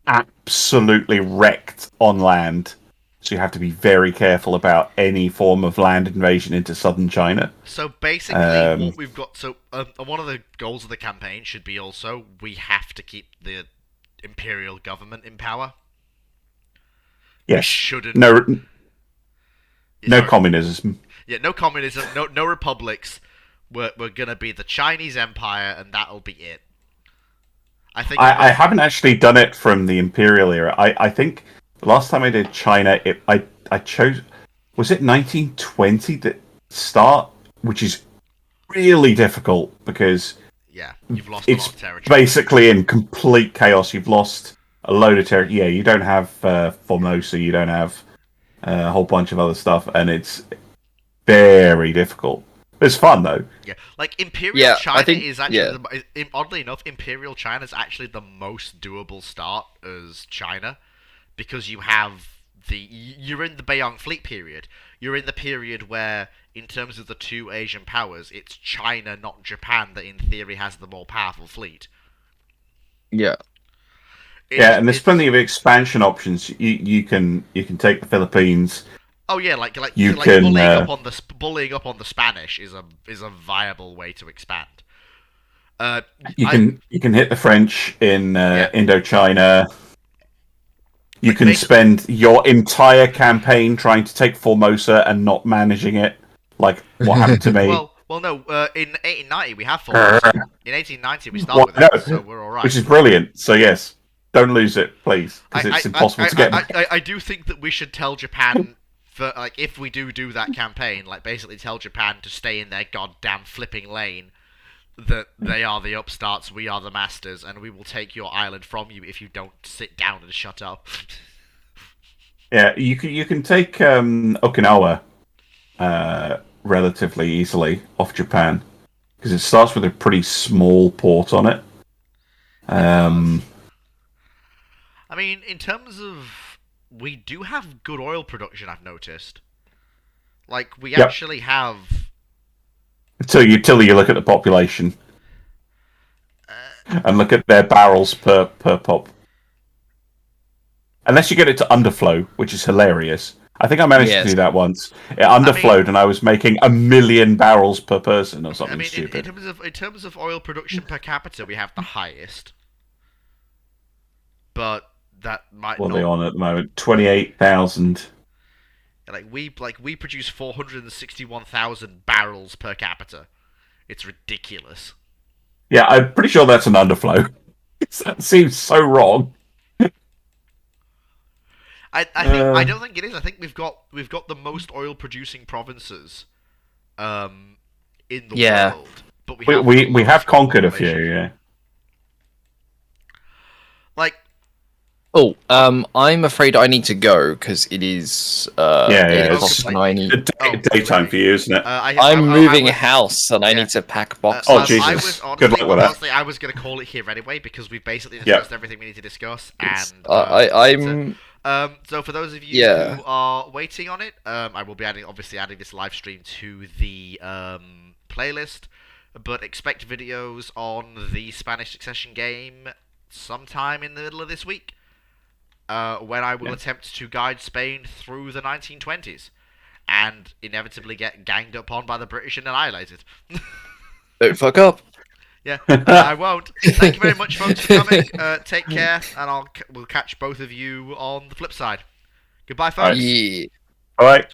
Speaker 3: absolutely wrecked on land. So you have to be very careful about any form of land invasion into southern China.
Speaker 2: So basically, what we've got... So one of the goals of the campaign should be also, we have to keep the imperial government in power.
Speaker 3: Yes.
Speaker 2: We shouldn't...
Speaker 3: No communism.
Speaker 2: Yeah, no communism, no republics. We're going to be the Chinese Empire, and that'll be it.
Speaker 3: I haven't actually done it from the imperial era. I think... The last time I did China, I chose... Was it 1920 that start? Which is really difficult, because...
Speaker 2: Yeah, you've lost a lot of territory.
Speaker 3: Basically in complete chaos. You've lost a load of territory. Yeah, you don't have Formosa, you don't have a whole bunch of other stuff, and it's very difficult. It's fun, though.
Speaker 2: Yeah, like, Imperial China is actually...
Speaker 1: Yeah.
Speaker 2: Oddly enough, Imperial China is actually the most doable start as China. Because you're in the Beiyang Fleet period. You're in the period where, in terms of the two Asian powers, it's China, not Japan, that in theory has the more powerful fleet.
Speaker 1: Yeah.
Speaker 3: And there's plenty of expansion options. You can take the Philippines.
Speaker 2: Oh yeah, like bullying up on the Spanish is a viable way to expand.
Speaker 3: You can hit the French in Indochina. You can spend your entire campaign trying to take Formosa and not managing it, like what happened to me.
Speaker 2: Well, no. In 1890 we have Formosa. In 1890 we start with that, so we're all right.
Speaker 3: Which is brilliant. So yes, don't lose it, please, because it's impossible to get.
Speaker 2: I do think that we should tell Japan, for like, if we do that campaign, like basically tell Japan to stay in their goddamn flipping lane. That they are the upstarts, we are the masters, and we will take your island from you if you don't sit down and shut up.
Speaker 3: Yeah, you can take Okinawa relatively easily off Japan, because it starts with a pretty small port on it.
Speaker 2: I mean, in terms of... We do have good oil production, I've noticed. Like, we actually have...
Speaker 3: Until you look at the population and look at their barrels per pop. Unless you get it to underflow, which is hilarious. I think I managed to do that once. It underflowed, and I was making 1 million barrels per person or something stupid.
Speaker 2: In terms of oil production per capita, we have the highest. but that might
Speaker 3: What are
Speaker 2: not.
Speaker 3: they on at the moment? 28,000.
Speaker 2: We produce 461,000 barrels per capita. It's ridiculous.
Speaker 3: Yeah, I'm pretty sure that's an underflow. That seems so wrong.
Speaker 2: I don't think it is. I think we've got the most oil producing provinces in the
Speaker 1: Yeah.
Speaker 2: world. But
Speaker 3: We have conquered a few,
Speaker 2: population.
Speaker 3: yeah.
Speaker 2: Like,
Speaker 1: Oh, I'm afraid I need to go because it is
Speaker 3: Yeah,
Speaker 1: 8 o'clock
Speaker 3: it's
Speaker 1: and I need.
Speaker 3: daytime
Speaker 2: really?
Speaker 3: for you, isn't it?
Speaker 1: I'm moving house and I need to pack boxes.
Speaker 3: Oh, Jesus. Good luck with that.
Speaker 2: Honestly, I was going to call it here anyway because we've basically discussed everything we need to discuss. And
Speaker 1: I'm.
Speaker 2: so for those of you who are waiting on it, I will be adding this live stream to the playlist. But expect videos on the Spanish Succession game sometime in the middle of this week, when I will attempt to guide Spain through the 1920s, and inevitably get ganged upon by the British and annihilated.
Speaker 1: Don't fuck up.
Speaker 2: Yeah, I won't. Thank you very much, folks, for coming. Take care, and we'll catch both of you on the flip side. Goodbye, folks.
Speaker 1: Yeah.
Speaker 3: All right.